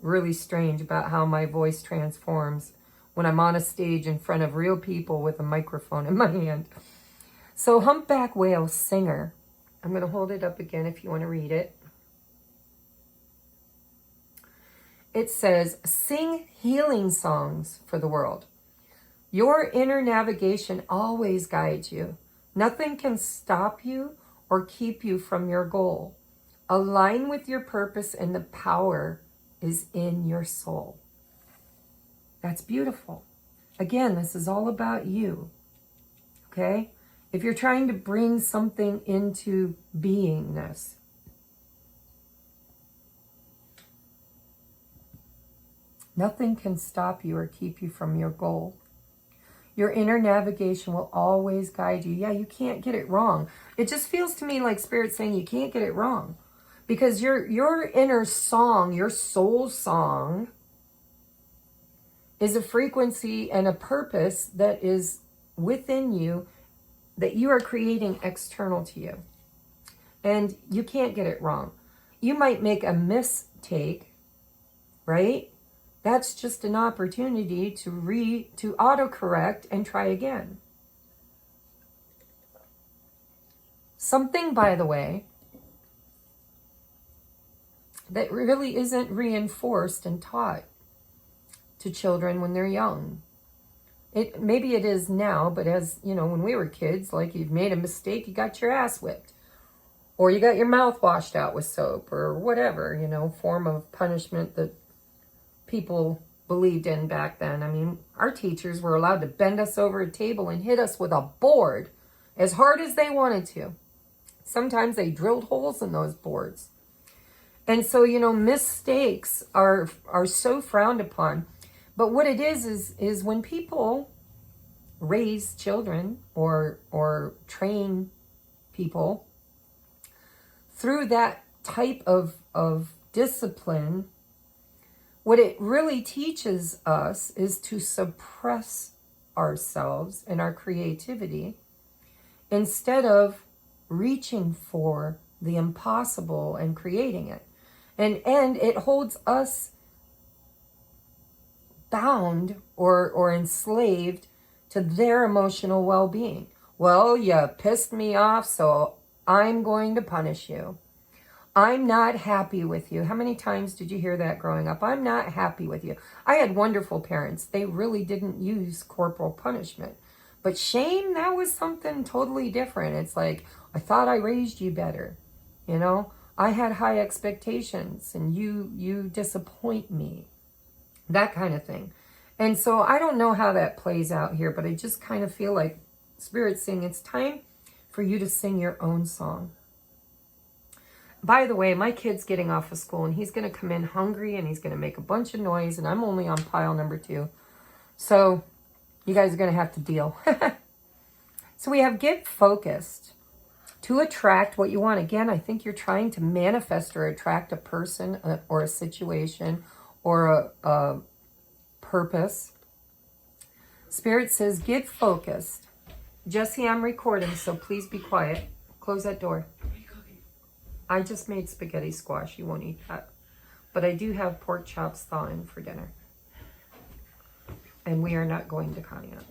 really strange about how my voice transforms when I'm on a stage in front of real people with a microphone in my hand. So humpback whale, singer. I'm going to hold it up again if you want to read it. It says, sing healing songs for the world. Your inner navigation always guides you. Nothing can stop you or keep you from your goal. Align with your purpose, and the power is in your soul. That's beautiful. Again, this is all about you. Okay? If you're trying to bring something into beingness, nothing can stop you or keep you from your goal. Your inner navigation will always guide you. Yeah, you can't get it wrong. It just feels to me like Spirit's saying you can't get it wrong. Because your inner song, your soul song, is a frequency and a purpose that is within you that you are creating external to you. And you can't get it wrong. You might make a mistake, right? That's just an opportunity to autocorrect and try again. Something, by the way, that really isn't reinforced and taught to children when they're young. Maybe it is now, but as you know, when we were kids, like, you've made a mistake, you got your ass whipped, or you got your mouth washed out with soap, or whatever, you know, form of punishment that people believed in back then. I mean, our teachers were allowed to bend us over a table and hit us with a board as hard as they wanted to. Sometimes they drilled holes in those boards. And so, you know, mistakes are so frowned upon. But what it is when people raise children or train people through that type of discipline, what it really teaches us is to suppress ourselves and our creativity instead of reaching for the impossible and creating it. And it holds us bound or enslaved to their emotional well-being. Well, you pissed me off, so I'm going to punish you. I'm not happy with you. How many times did you hear that growing up? I'm not happy with you. I had wonderful parents. They really didn't use corporal punishment. But shame, that was something totally different. It's like, I thought I raised you better. You know, I had high expectations and you disappoint me. That kind of thing. And so I don't know how that plays out here, but I just kind of feel like Spirit's saying it's time for you to sing your own song. By the way, my kid's getting off of school and he's going to come in hungry and he's going to make a bunch of noise, and I'm only on pile number 2. So you guys are going to have to deal. So we have get focused to attract what you want. Again, I think you're trying to manifest or attract a person or a situation or a purpose. Spirit says get focused. Jesse, I'm recording, so please be quiet. Close that door. I just made spaghetti squash. You won't eat that. But I do have pork chops thawing for dinner. And we are not going to Conneaut.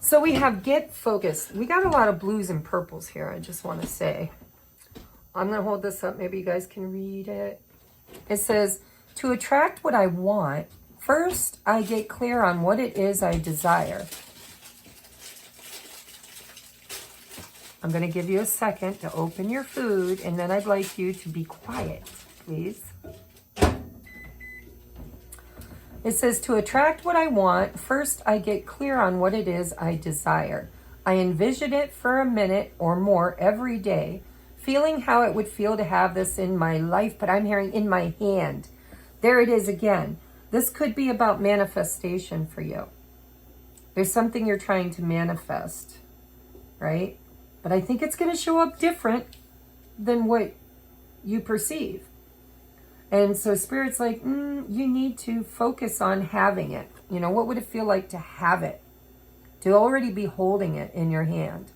So we have get focused. We got a lot of blues and purples here, I just want to say. I'm going to hold this up. Maybe you guys can read it. It says, to attract what I want, first I get clear on what it is I desire. I'm going to give you a second to open your food, and then I'd like you to be quiet, please. It says, to attract what I want, first I get clear on what it is I desire. I envision it for a minute or more every day, feeling how it would feel to have this in my life, but I'm hearing in my hand. There it is again. This could be about manifestation for you. There's something you're trying to manifest, right? But I think it's going to show up different than what you perceive. And so Spirit's like, you need to focus on having it. You know, what would it feel like to have it? To already be holding it in your hand.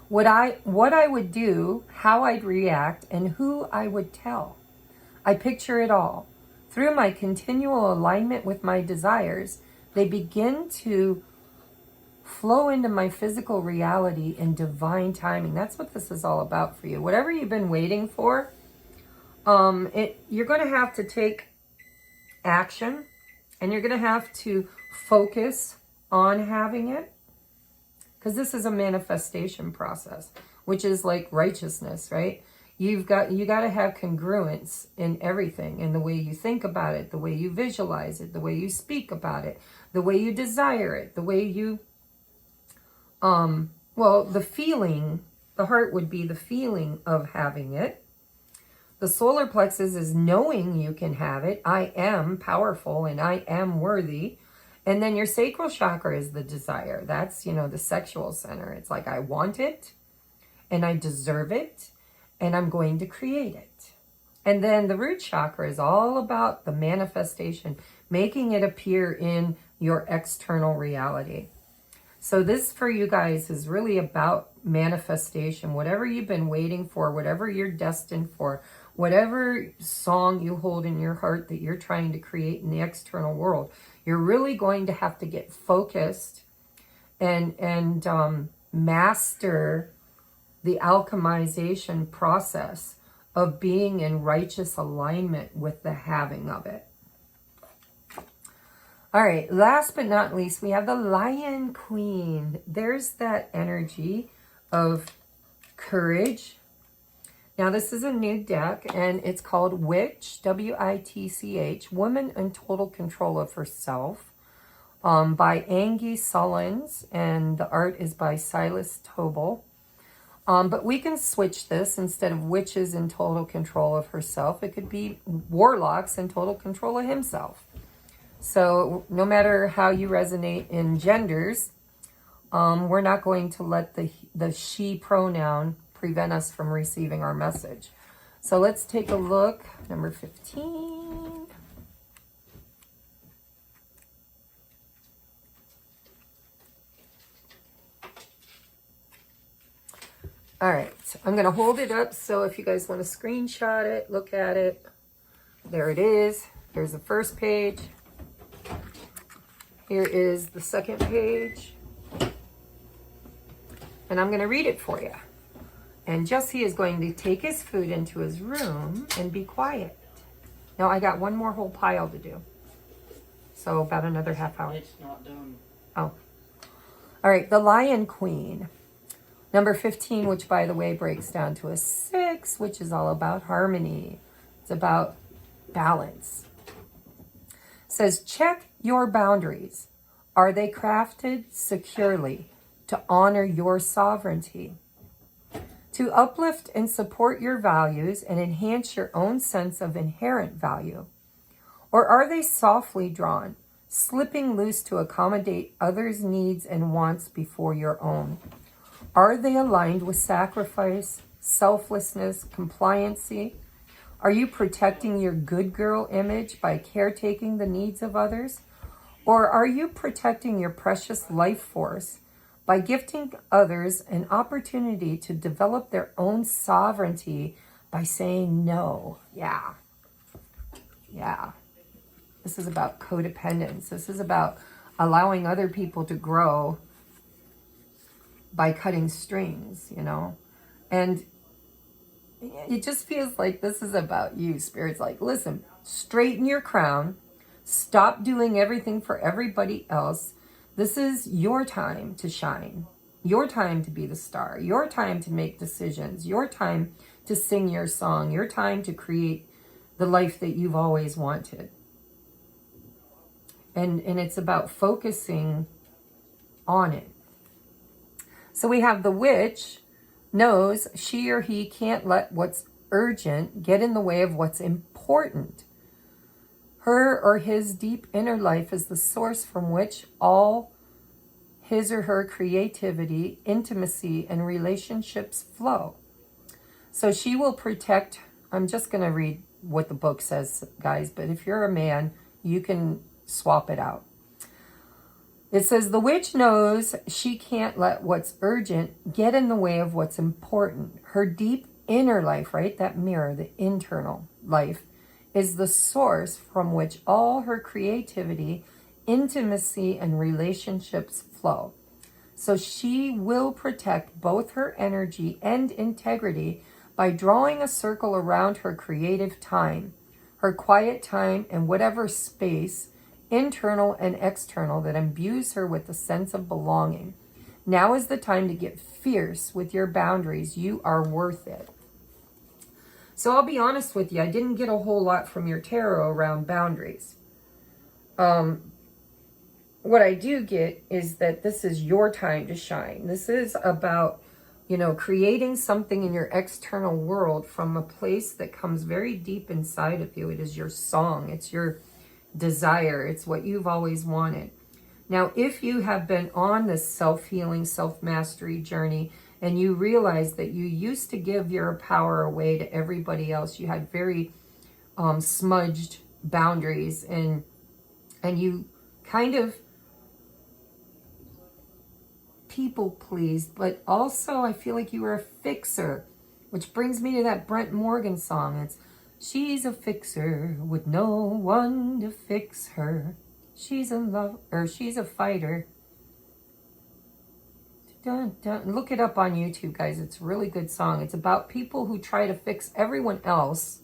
What I would do, how I'd react, and who I would tell. I picture it all. Through my continual alignment with my desires, they begin to flow into my physical reality in divine timing. That's what this is all about for you. Whatever you've been waiting for, you're going to have to take action, and you're going to have to focus on having it, because this is a manifestation process, which is like righteousness, right? You got to have congruence in everything, in the way you think about it, the way you visualize it, the way you speak about it, the way you desire it, the way you the feeling, the heart would be the feeling of having it. The solar plexus is knowing you can have it. I am powerful and I am worthy. And then your sacral chakra is the desire. That's, the sexual center. It's like, I want it and I deserve it and I'm going to create it. And then the root chakra is all about the manifestation, making it appear in your external reality. So this for you guys is really about manifestation. Whatever you've been waiting for, whatever you're destined for, whatever song you hold in your heart that you're trying to create in the external world, you're really going to have to get focused and master the alchemization process of being in righteous alignment with the having of it. All right, last but not least, we have the Lion Queen. There's that energy of courage. Now, this is a new deck, and it's called Witch, W-I-T-C-H, Woman in Total Control of Herself, by Angie Sullins, and the art is by Silas Tobel. But we can switch this. Instead of witches in total control of herself, it could be warlocks in total control of himself. So no matter how you resonate in genders, we're not going to let the she pronoun prevent us from receiving our message. So let's take a look. Number 15. All right, I'm going to hold it up, so if you guys want to screenshot it, look at it. There it is. There's the first page. Here is the second page. And I'm going to read it for you. And Jesse is going to take his food into his room and be quiet. Now, I got one more whole pile to do. So about another half hour. It's not done. Oh. All right, the Lion Queen. Number 15, which, by the way, breaks down to a 6, which is all about harmony. It's about balance. It says, check your boundaries. Are they crafted securely to honor your sovereignty? To uplift and support your values and enhance your own sense of inherent value? Or are they softly drawn, slipping loose to accommodate others' needs and wants before your own? Are they aligned with sacrifice, selflessness, compliancy? Are you protecting your good girl image by caretaking the needs of others? Or are you protecting your precious life force by gifting others an opportunity to develop their own sovereignty by saying no? Yeah. This is about codependence. This is about allowing other people to grow by cutting strings, you know? And it just feels like this is about you. Spirit's like, listen, straighten your crown. Stop doing everything for everybody else. This is your time to shine. Your time to be the star. Your time to make decisions. Your time to sing your song. Your time to create the life that you've always wanted. And it's about focusing on it. So we have the witch knows she or he can't let what's urgent get in the way of what's important. Her or his deep inner life is the source from which all his or her creativity, intimacy, and relationships flow. So she will protect, I'm just going to read what the book says, guys, but if you're a man, you can swap it out. It says, the witch knows she can't let what's urgent get in the way of what's important. Her deep inner life, right? That mirror, the internal life, is the source from which all her creativity, intimacy, and relationships flow. So she will protect both her energy and integrity by drawing a circle around her creative time, her quiet time, and whatever space, internal and external, that imbues her with a sense of belonging. Now is the time to get fierce with your boundaries. You are worth it. So I'll be honest with you, I didn't get a whole lot from your tarot around boundaries. What I do get is that this is your time to shine. This is about, you know, creating something in your external world from a place that comes very deep inside of you. It is your song. It's your desire. It's what you've always wanted. Now, if you have been on this self-healing, self-mastery journey, and you realize that you used to give your power away to everybody else, you had very smudged boundaries, and you kind of people pleased, but also I feel like you were a fixer, which brings me to that Brent Morgan song. It's, she's a fixer with no one to fix her. She's a fighter dun, dun. Look it up on YouTube, guys. It's a really good song. It's about people who try to fix everyone else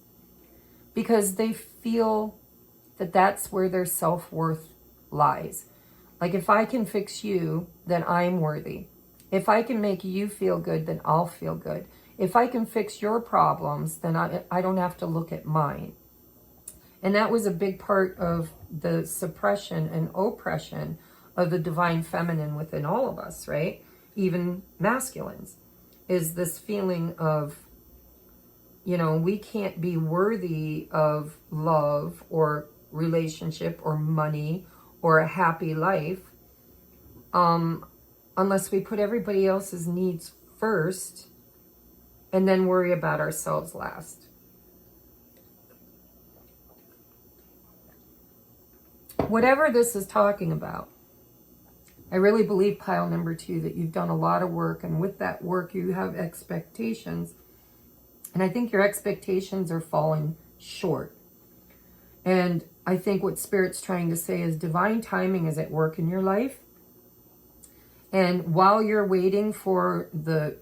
because they feel that that's where their self-worth lies. Like, if I can fix you, then I'm worthy. If I can make you feel good, then I'll feel good. If I can fix your problems, then I don't have to look at mine. And that was a big part of the suppression and oppression of the divine feminine within all of us, right? Even masculines, is this feeling of, you know, we can't be worthy of love or relationship or money or a happy life unless we put everybody else's needs first and then worry about ourselves last. Whatever this is talking about, I really believe, pile number 2, that you've done a lot of work, and with that work you have expectations, and I think your expectations are falling short. And I think what Spirit's trying to say is divine timing is at work in your life, and while you're waiting for the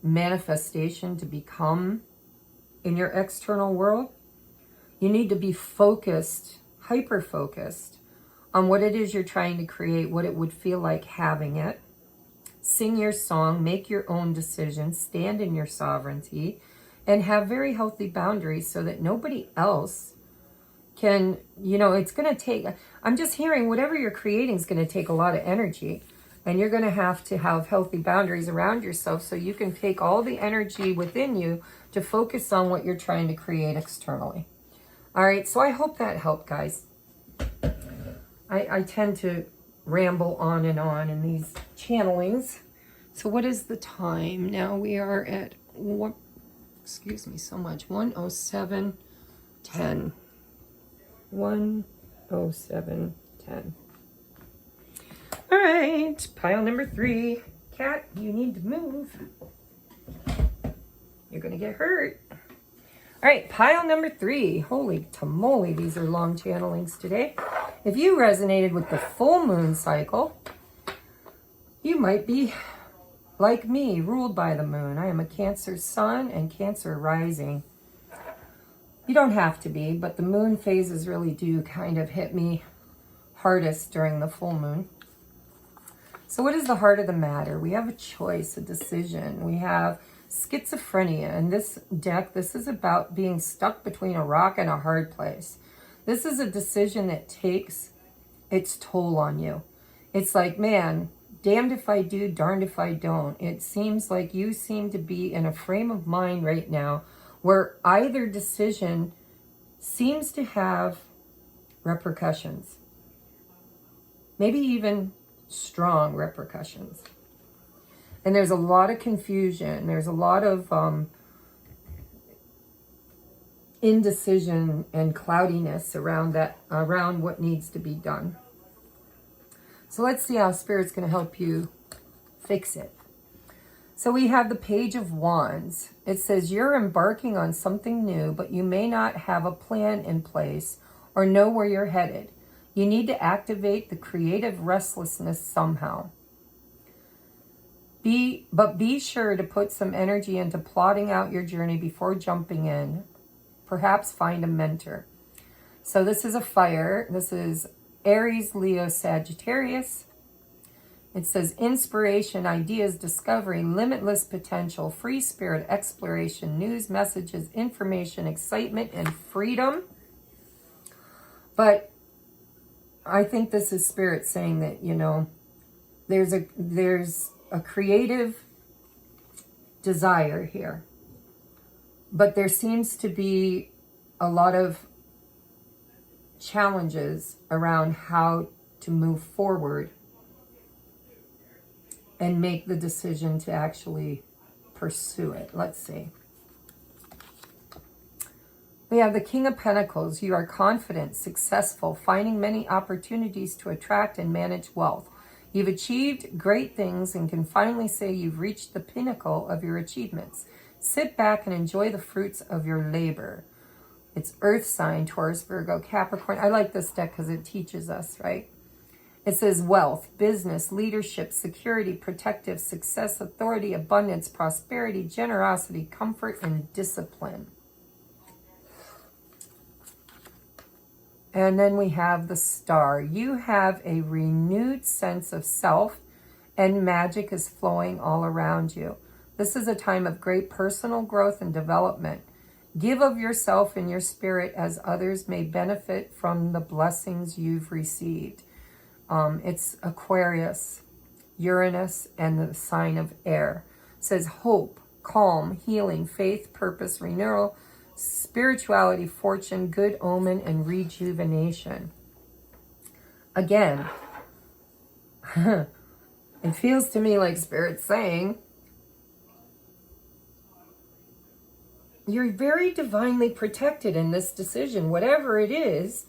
manifestation to become in your external world, you need to be focused, hyper-focused on what it is you're trying to create, what it would feel like having it. Sing your song, make your own decisions, stand in your sovereignty, and have very healthy boundaries so that nobody else can, you know, it's going to take, I'm just hearing whatever you're creating is going to take a lot of energy. And you're going to have healthy boundaries around yourself so you can take all the energy within you to focus on what you're trying to create externally. All right, so I hope that helped, guys. I tend to ramble on in these channelings. So what is the time? Now we are at, what? Excuse me so much, 1:07:10. 1:07:10. All right, pile number 3. Cat, you need to move. You're going to get hurt. All right, pile number 3. Holy tamale, these are long channelings today. If you resonated with the full moon cycle, you might be like me, ruled by the moon. I am a Cancer sun and Cancer rising. You don't have to be, but the moon phases really do kind of hit me hardest during the full moon. So what is the heart of the matter? We have a choice, a decision. We have schizophrenia. And this deck, this is about being stuck between a rock and a hard place. This is a decision that takes its toll on you. It's like, man, damned if I do, darned if I don't. It seems like you seem to be in a frame of mind right now where either decision seems to have repercussions. Maybe even strong repercussions. And there's a lot of confusion. There's a lot of indecision and cloudiness around that, around what needs to be done. So let's see how Spirit's going to help you fix it. So we have the Page of Wands. It says you're embarking on something new, but you may not have a plan in place or know where you're headed. You need to activate the creative restlessness somehow. Be sure to put some energy into plotting out your journey before jumping in. Perhaps find a mentor. So this is a fire. This is Aries, Leo, Sagittarius. It says inspiration, ideas, discovery, limitless potential, free spirit, exploration, news, messages, information, excitement, and freedom. But I think this is Spirit saying that, you know, there's a creative desire here. But there seems to be a lot of challenges around how to move forward and make the decision to actually pursue it. Let's see. We have the King of Pentacles. You are confident, successful, finding many opportunities to attract and manage wealth. You've achieved great things and can finally say you've reached the pinnacle of your achievements. Sit back and enjoy the fruits of your labor. It's Earth sign, Taurus, Virgo, Capricorn. I like this deck because it teaches us, right? It says wealth, business, leadership, security, protective, success, authority, abundance, prosperity, generosity, comfort, and discipline. And then we have the star. You have a renewed sense of self, and magic is flowing all around you. This is a time of great personal growth and development. Give of yourself and your spirit as others may benefit from the blessings you've received. It's Aquarius, Uranus, and the sign of air. It says hope, calm, healing, faith, purpose, renewal, spirituality, fortune, good omen, and rejuvenation. Again, it feels to me like Spirit's saying, you're very divinely protected in this decision, whatever it is.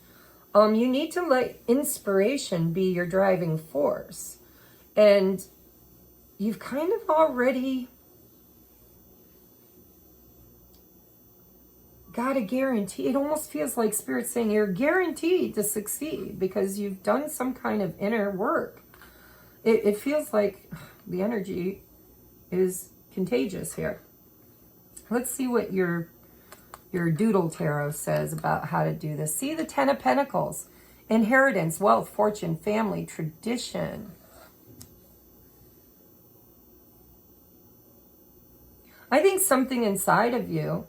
You need to let inspiration be your driving force. And you've kind of already got a guarantee. It almost feels like Spirit's saying you're guaranteed to succeed because you've done some kind of inner work. It feels like the energy is contagious here. Let's see what your Doodle Tarot says about how to do this. See the Ten of Pentacles. Inheritance, wealth, fortune, family, tradition. I think something inside of you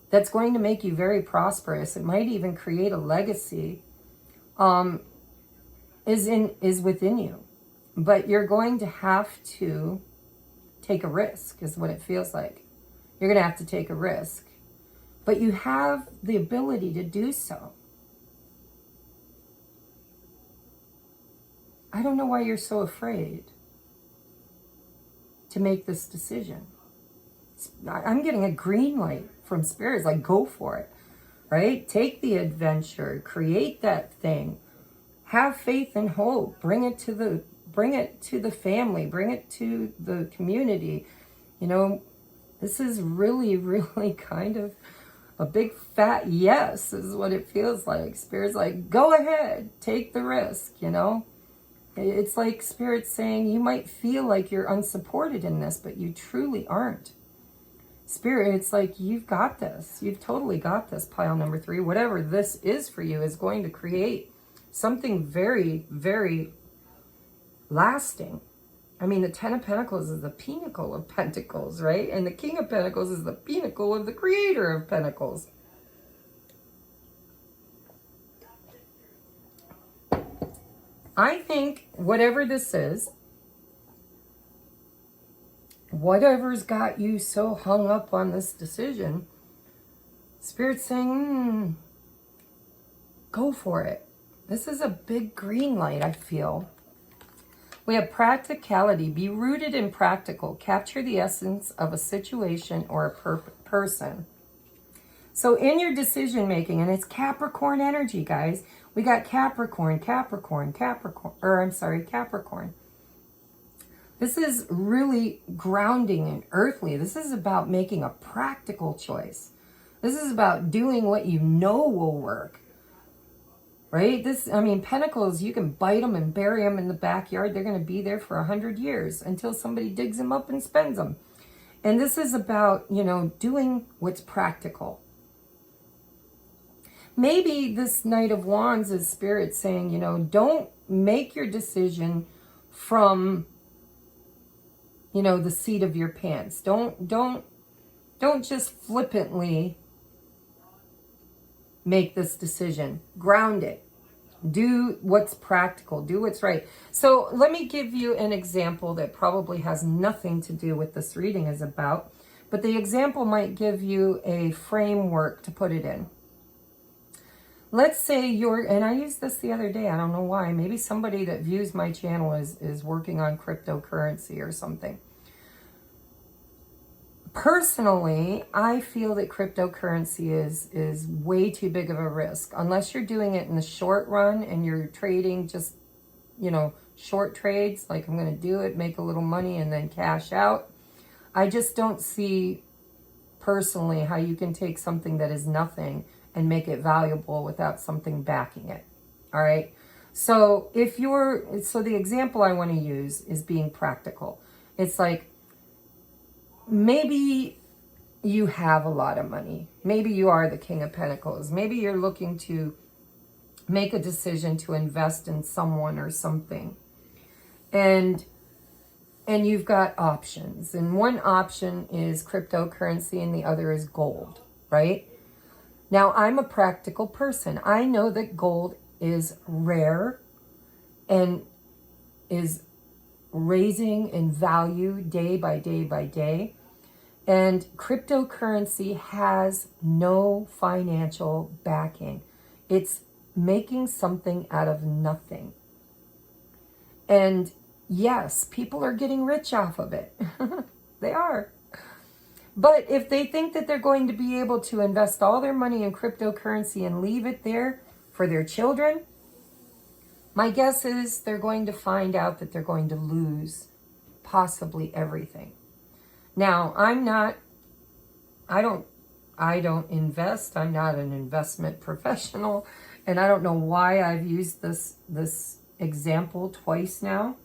that's going to make you very prosperous, it might even create a legacy, is within you. But you're going to have to take a risk, is what it feels like. You're going to have to take a risk. But you have the ability to do so. I don't know why you're so afraid to make this decision. I'm getting a green light from Spirit. It's like, go for it, right? Take the adventure, create that thing, have faith and hope, bring it to the family, bring it to the community. You know, this is really, really kind of a big fat yes is what it feels like. Spirit's like, go ahead, take the risk, you know. It's like Spirit saying you might feel like you're unsupported in this, but you truly aren't. Spirit, it's like, you've got this. You've totally got this, pile number 3. Whatever this is for you is going to create something very, very lasting. I mean, the Ten of Pentacles is the pinnacle of pentacles, right? And the King of Pentacles is the pinnacle of the Creator of Pentacles. I think whatever this is, whatever's got you so hung up on this decision, Spirit's saying, go for it. This is a big green light, I feel. We have practicality. Be rooted in practical. Capture the essence of a situation or a person. So in your decision making, and it's Capricorn energy, guys. We got Capricorn. This is really grounding and earthly. This is about making a practical choice. This is about doing what you know will work. Right? Pentacles, you can bite them and bury them in the backyard. They're going to be there for 100 years until somebody digs them up and spends them. And this is about, you know, doing what's practical. Maybe this Knight of Wands is Spirit saying, you know, don't make your decision from, you know, the seat of your pants. Don't just flippantly make this decision. Ground it. Do what's practical. Do what's right. So let me give you an example that probably has nothing to do with this reading is about, but the example might give you a framework to put it in. Let's say and I used this the other day, I don't know why, maybe somebody that views my channel is working on cryptocurrency or something. Personally, I feel that cryptocurrency is way too big of a risk. Unless you're doing it in the short run and you're trading just, you know, short trades, like I'm going to do it, make a little money and then cash out. I just don't see personally how you can take something that is nothing and make it valuable without something backing it. All right. So so the example I want to use is being practical. It's like, maybe you have a lot of money. Maybe you are the King of Pentacles. Maybe you're looking to make a decision to invest in someone or something. And you've got options. And one option is cryptocurrency and the other is gold, right? Now, I'm a practical person. I know that gold is rare and is raising in value day by day by day. And cryptocurrency has no financial backing. It's making something out of nothing. And yes, people are getting rich off of it. They are. But if they think that they're going to be able to invest all their money in cryptocurrency and leave it there for their children, my guess is they're going to find out that they're going to lose possibly everything. Now, I don't invest. I'm not an investment professional, and I don't know why I've used this example twice now.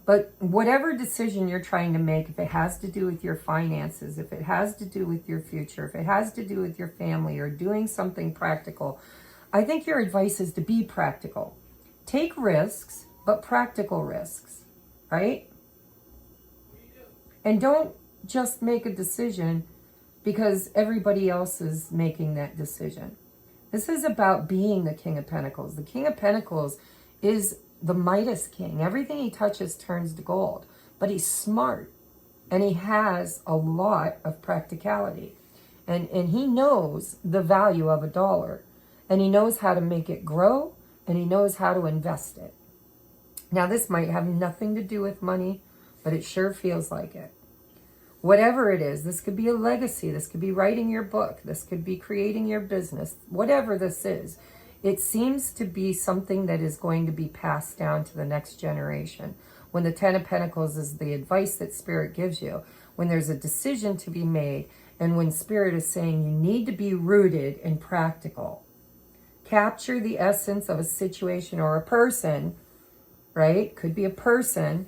But whatever decision you're trying to make, if it has to do with your finances, if it has to do with your future, if it has to do with your family or doing something practical, I think your advice is to be practical. Take risks, but practical risks, right? And don't just make a decision because everybody else is making that decision. This is about being the King of Pentacles. The King of Pentacles is the Midas king. Everything he touches turns to gold. But he's smart. And he has a lot of practicality. And he knows the value of $1. And he knows how to make it grow. And he knows how to invest it. Now, this might have nothing to do with money, but it sure feels like it. Whatever it is, this could be a legacy. This could be writing your book. This could be creating your business. Whatever this is, it seems to be something that is going to be passed down to the next generation. When the Ten of Pentacles is the advice that Spirit gives you, when there's a decision to be made, and when Spirit is saying you need to be rooted and practical. Capture the essence of a situation or a person, right? Could be a person,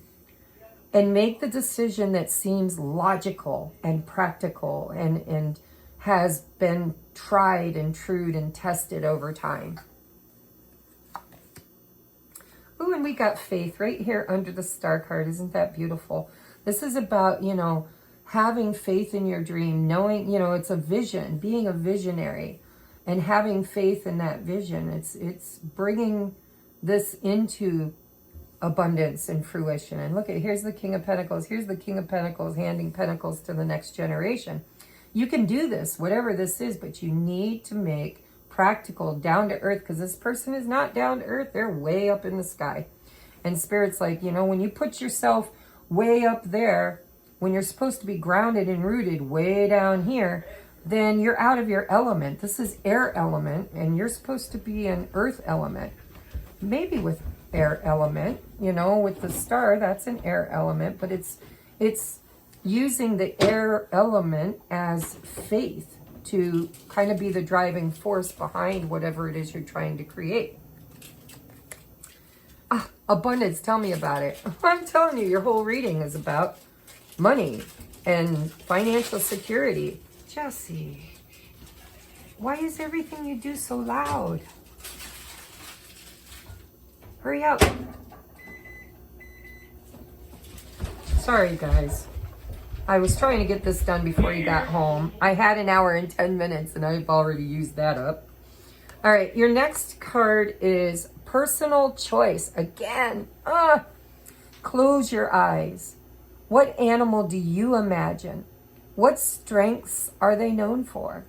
and make the decision that seems logical and practical and has been tried and true and tested over time. Ooh, and we got faith right here under the star card. Isn't that beautiful? This is about, having faith in your dream, knowing, it's a vision, being a visionary and having faith in that vision. It's bringing this into abundance and fruition. And look at, here's the King of Pentacles. Here's the King of Pentacles handing Pentacles to the next generation. You can do this, whatever this is, but you need to make practical, down to earth, because this person is not down to earth. They're way up in the sky. And Spirit's like, when you put yourself way up there, when you're supposed to be grounded and rooted way down here, then you're out of your element. This is air element, and you're supposed to be an earth element. Maybe with air element, with the star, that's an air element, but it's using the air element as faith to kind of be the driving force behind whatever it is you're trying to create. Abundance, tell me about it. I'm telling you, your whole reading is about money and financial security. Jessie, why is everything you do so loud? Hurry up. Sorry, guys. I was trying to get this done before you got home. I had an hour and 10 minutes, and I've already used that up. All right, your next card is personal choice. Again, close your eyes. What animal do you imagine? What strengths are they known for?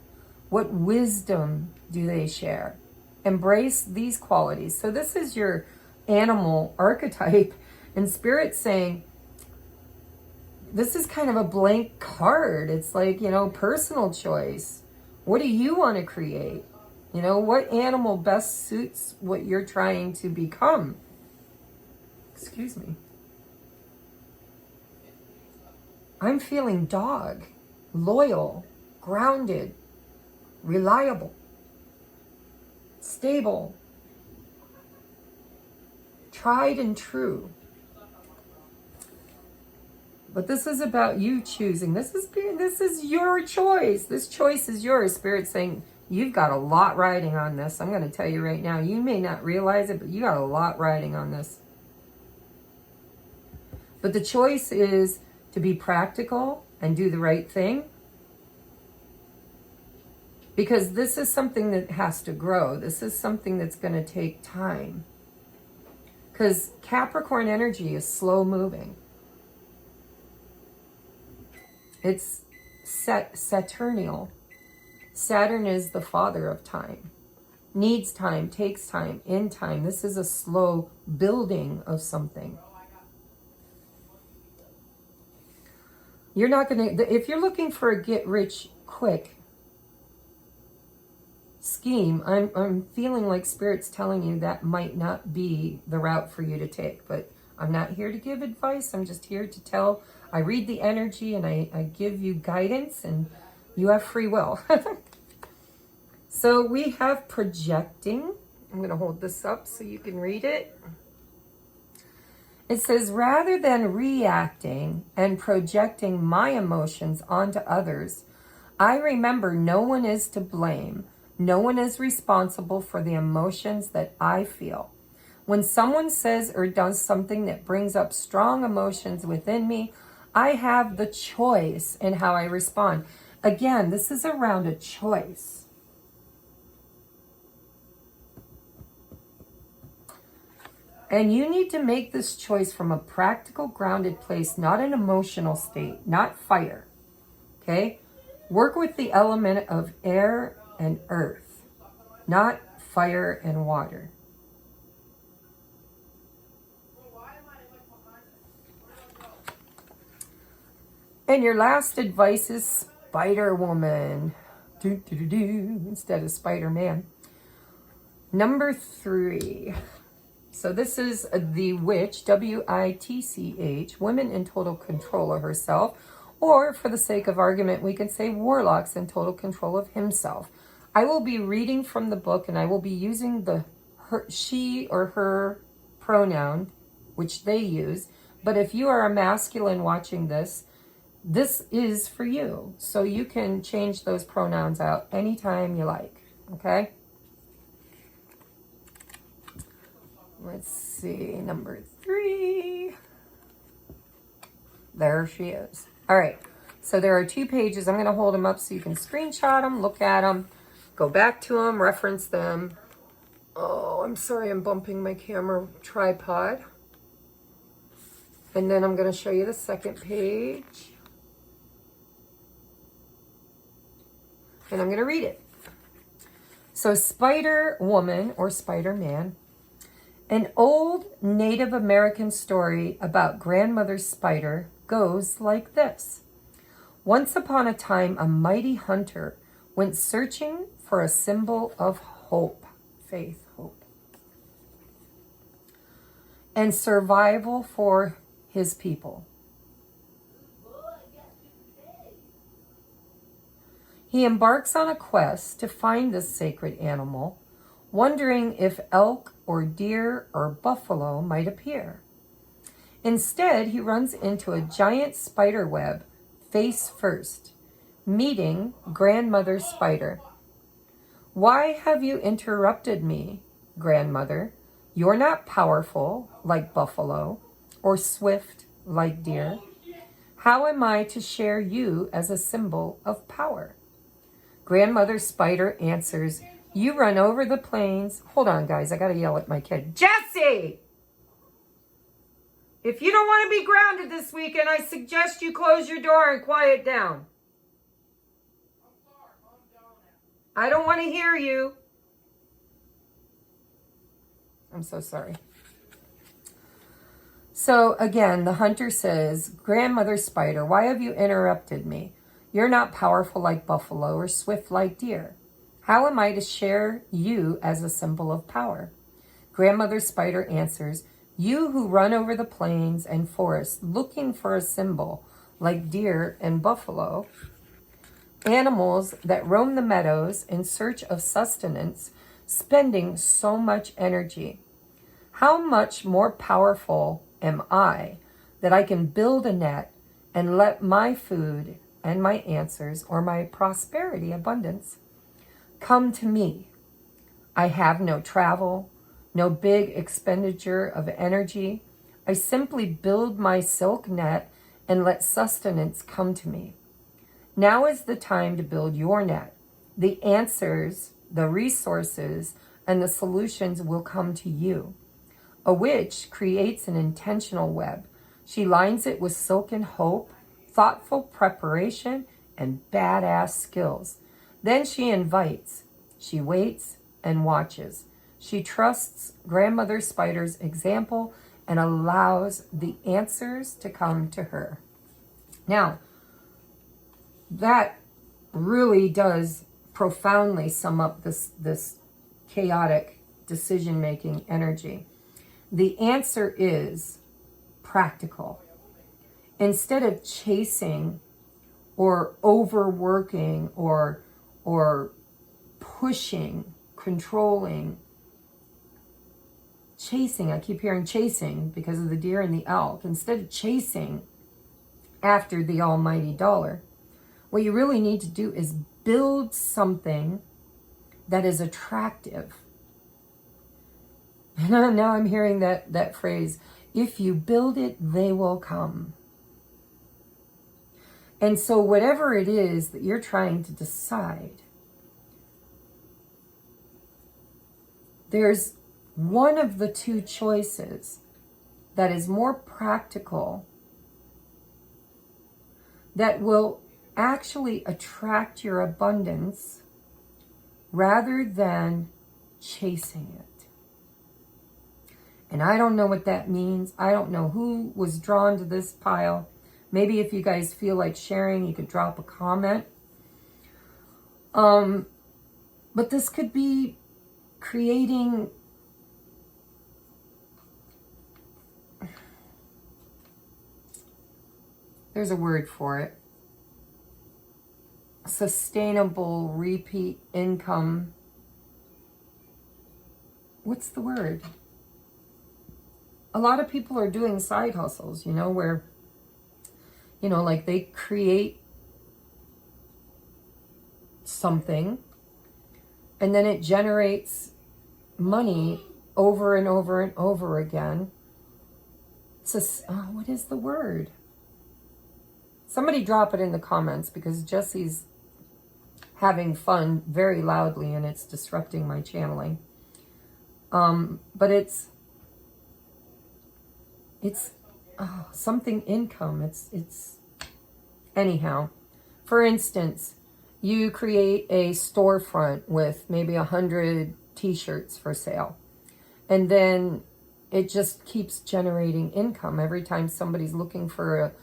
What wisdom do they share? Embrace these qualities. So this is your animal archetype, and Spirit's saying, this is kind of a blank card. It's like, personal choice. What do you want to create? What animal best suits what you're trying to become? Excuse me. I'm feeling dog, loyal, grounded, reliable, stable. tried and true. But this is about you choosing. This is your choice. This choice is yours. Spirit's saying, you've got a lot riding on this. I'm going to tell you right now. You may not realize it, but you got a lot riding on this. But the choice is to be practical and do the right thing. Because this is something that has to grow. This is something that's going to take time. Because Capricorn energy is slow moving. It's Saturnial. Saturn is the father of time. Needs time, takes time, in time. This is a slow building of something. You're not going to, if you're looking for a get rich quick scheme, I'm feeling like Spirit's telling you that might not be the route for you to take. But I'm not here to give advice. I'm just here to tell. I read the energy and I give you guidance, and you have free will. So we have projecting. I'm going to hold this up so you can read it. It says, rather than reacting and projecting my emotions onto others, I remember no one is to blame. No one is responsible for the emotions that I feel. When someone says or does something that brings up strong emotions within me, I have the choice in how I respond. Again, this is around a choice. And you need to make this choice from a practical, grounded place, not an emotional state, not fire. Okay? Work with the element of air and earth, not fire and water. And your last advice is Spider Woman. Instead of Spider-Man. Number 3. So this is the witch, W-I-T-C-H, women in total control of herself. Or, for the sake of argument, we can say warlocks in total control of himself. I will be reading from the book, and I will be using the she or her pronoun, which they use. But if you are a masculine watching this, this is for you. So you can change those pronouns out anytime you like. Okay? Let's see. Number 3. There she is. All right. So there are 2 pages. I'm going to hold them up so you can screenshot them, look at them, go back to them, reference them. Oh, I'm sorry. I'm bumping my camera tripod. And then I'm going to show you the second page. And I'm going to read it. So Spider Woman or Spider Man. An old Native American story about Grandmother Spider goes like this. Once upon a time, a mighty hunter went searching for a symbol of hope, faith, hope, and survival for his people. He embarks on a quest to find this sacred animal, wondering if elk or deer or buffalo might appear. Instead, he runs into a giant spider web, face first, meeting Grandmother Spider. Why have you interrupted me, Grandmother? You're not powerful like buffalo or swift like deer. How am I to share you as a symbol of power? Grandmother Spider answers, you run over the plains. Hold on, guys. I got to yell at my kid. Jesse! If you don't want to be grounded this weekend, I suggest you close your door and quiet down. I don't want to hear you. I'm so sorry. So again, the hunter says, Grandmother Spider, why have you interrupted me? You're not powerful like buffalo or swift like deer. How am I to share you as a symbol of power? Grandmother Spider answers, you who run over the plains and forests looking for a symbol like deer and buffalo, animals that roam the meadows in search of sustenance, spending so much energy. How much more powerful am I that I can build a net and let my food and my answers or my prosperity, abundance, come to me? I have no travel, no big expenditure of energy. I simply build my silk net and let sustenance come to me. Now is the time to build your net. The answers, the resources, and the solutions will come to you. A witch creates an intentional web. She lines it with silken hope, thoughtful preparation, and badass skills. Then she invites, she waits, and watches. She trusts Grandmother Spider's example and allows the answers to come to her. Now, that really does profoundly sum up this chaotic decision-making energy. The answer is practical. Instead of chasing or overworking or pushing, controlling, chasing, I keep hearing chasing because of the deer and the elk. Instead of chasing after the almighty dollar, what you really need to do is build something that is attractive. And now I'm hearing that phrase, if you build it, they will come. And so whatever it is that you're trying to decide, there's one of the two choices that is more practical, that will actually attract your abundance rather than chasing it. And I don't know what that means. I don't know who was drawn to this pile. Maybe if you guys feel like sharing, you could drop a comment. But this could be creating there's a word for it. Sustainable repeat income. What's the word? A lot of people are doing side hustles, you know, where, you know, like they create something and then it generates money over and over and over again. What is the word? Somebody drop it in the comments because Jesse's having fun very loudly and it's disrupting my channeling. But it's something income. It's anyhow. For instance, you create a storefront with maybe 100 t-shirts for sale. And then it just keeps generating income. Every time somebody's looking for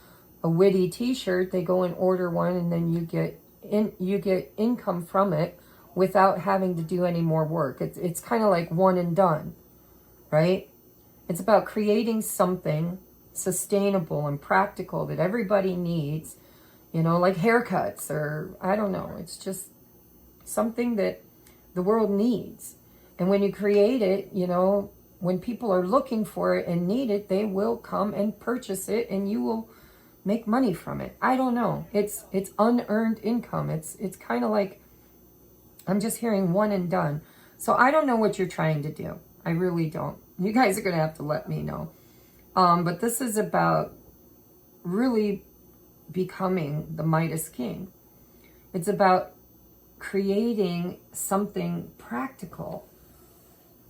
a witty t-shirt, they go and order one, and then you get income from it without having to do any more work. It's kind of like one and done, right? It's about creating something sustainable and practical that everybody needs, you know, like haircuts or I don't know. It's just something that the world needs. And when you create it, you know, when people are looking for it and need it, they will come and purchase it and you will make money from it. I don't know. It's unearned income. It's kind of like, I'm just hearing one and done. So I don't know what you're trying to do. I really don't. You guys are going to have to let me know. But this is about really becoming the Midas King. It's about creating something practical.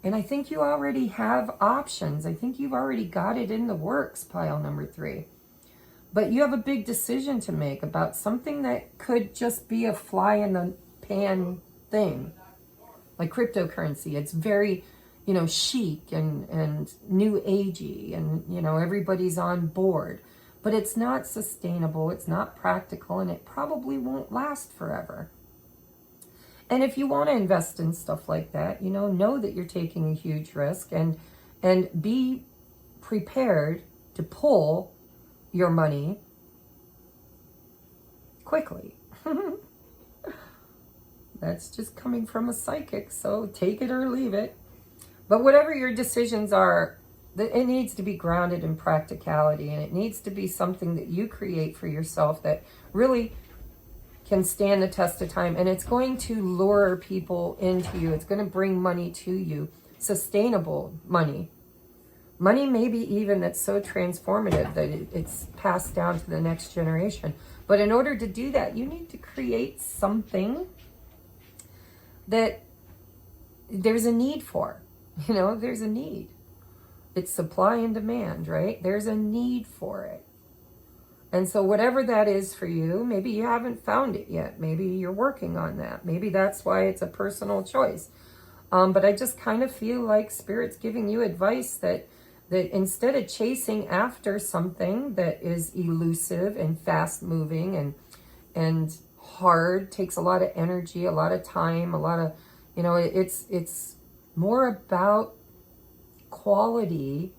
And I think you already have options. I think you've already got it in the works, pile number 3. But you have a big decision to make about something that could just be a fly in the pan thing. Like cryptocurrency. It's very, you know, chic and new agey and, you know, everybody's on board. But it's not sustainable, it's not practical, and it probably won't last forever. And if you want to invest in stuff like that, you know that you're taking a huge risk and be prepared to pull your money quickly. That's just coming from a psychic, so take it or leave it. But whatever your decisions are, it needs to be grounded in practicality, and it needs to be something that you create for yourself that really can stand the test of time, and it's going to lure people into you. It's going to bring money to you, sustainable money. Money maybe even that's so transformative that it's passed down to the next generation. But in order to do that, you need to create something that there's a need for. You know, there's a need. It's supply and demand, right? There's a need for it. And so whatever that is for you, maybe you haven't found it yet. Maybe you're working on that. Maybe that's why it's a personal choice. But I just kind of feel like Spirit's giving you advice that instead of chasing after something that is elusive and fast moving and hard, takes a lot of energy, a lot of time, a lot of, you know, it's more about quality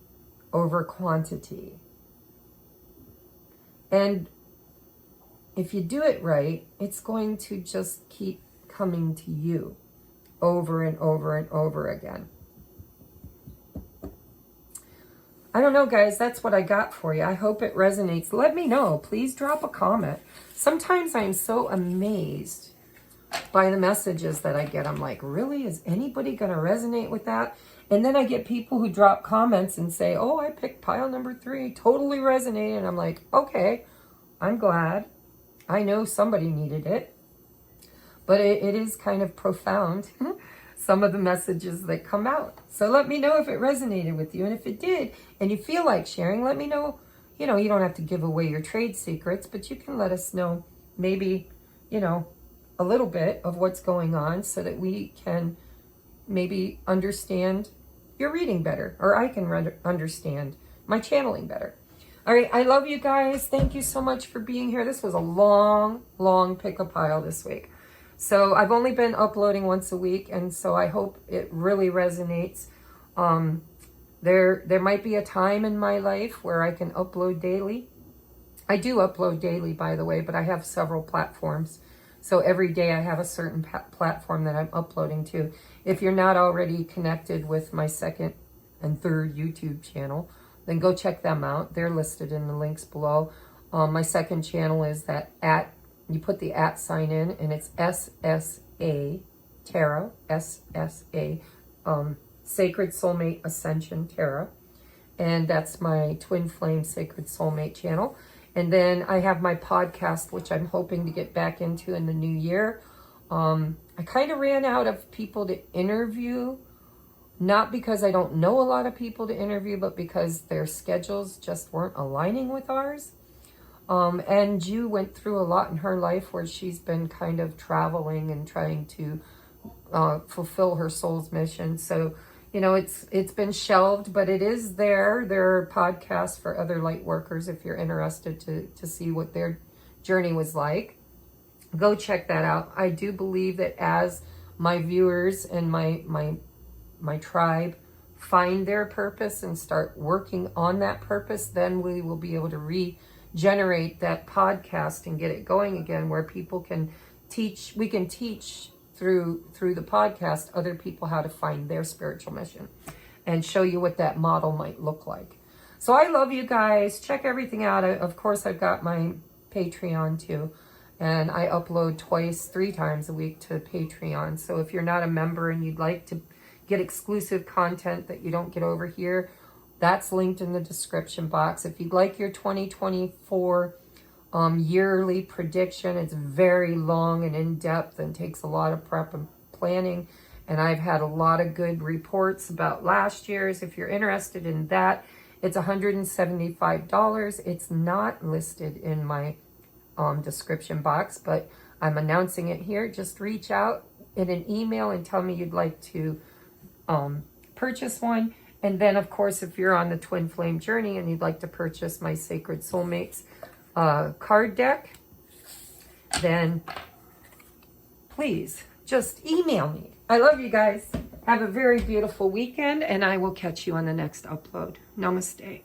over quantity. And if you do it right, it's going to just keep coming to you over and over and over again. I don't know, guys. That's what I got for you. I hope it resonates. Let me know. Please drop a comment. Sometimes I'm so amazed by the messages that I get. I'm like, really? Is anybody going to resonate with that? And then I get people who drop comments and say, oh, I picked pile number 3. Totally resonated. And I'm like, okay, I'm glad. I know somebody needed it. But it is kind of profound, some of the messages that come out. So let me know if it resonated with you. And if it did, and you feel like sharing, let me know. You know, you don't have to give away your trade secrets, but you can let us know maybe, you know, a little bit of what's going on so that we can maybe understand your reading better, or I can understand my channeling better. All right, I love you guys. Thank you so much for being here. This was a long, long pick-a-pile this week. So I've only been uploading once a week, and so I hope it really resonates. There might be a time in my life where I can upload daily. I do upload daily, by the way, but I have several platforms. So every day I have a certain platform that I'm uploading to. If you're not already connected with my second and third YouTube channel, then go check them out. They're listed in the links below. My second channel is that you put the @ sign in, and it's SSA Tarot, SSA, Sacred Soulmate Ascension Tarot. And that's my Twin Flame Sacred Soulmate channel. And then I have my podcast, which I'm hoping to get back into in the new year. I kind of ran out of people to interview, not because I don't know a lot of people to interview, but because their schedules just weren't aligning with ours. And Ju went through a lot in her life where she's been kind of traveling and trying to fulfill her soul's mission. So, you know, it's been shelved, but it is there. There are podcasts for other light workers if you're interested to see what their journey was like. Go check that out. I do believe that as my viewers and my tribe find their purpose and start working on that purpose, then we will be able to regenerate that podcast and get it going again, where people can teach. We can teach through the podcast other people how to find their spiritual mission and show you what that model might look like. So I love you guys. Check everything out. Of course, I've got my Patreon too, and I upload 3 times a week to Patreon. So if you're not a member and you'd like to get exclusive content that you don't get over here, that's linked in the description box. If you'd like your 2024 yearly prediction, it's very long and in-depth and takes a lot of prep and planning. And I've had a lot of good reports about last year's. If you're interested in that, it's $175. It's not listed in my description box, but I'm announcing it here. Just reach out in an email and tell me you'd like to purchase one. And then, of course, if you're on the Twin Flame journey and you'd like to purchase my Sacred Soulmates card deck, then please just email me. I love you guys. Have a very beautiful weekend, and I will catch you on the next upload. Namaste.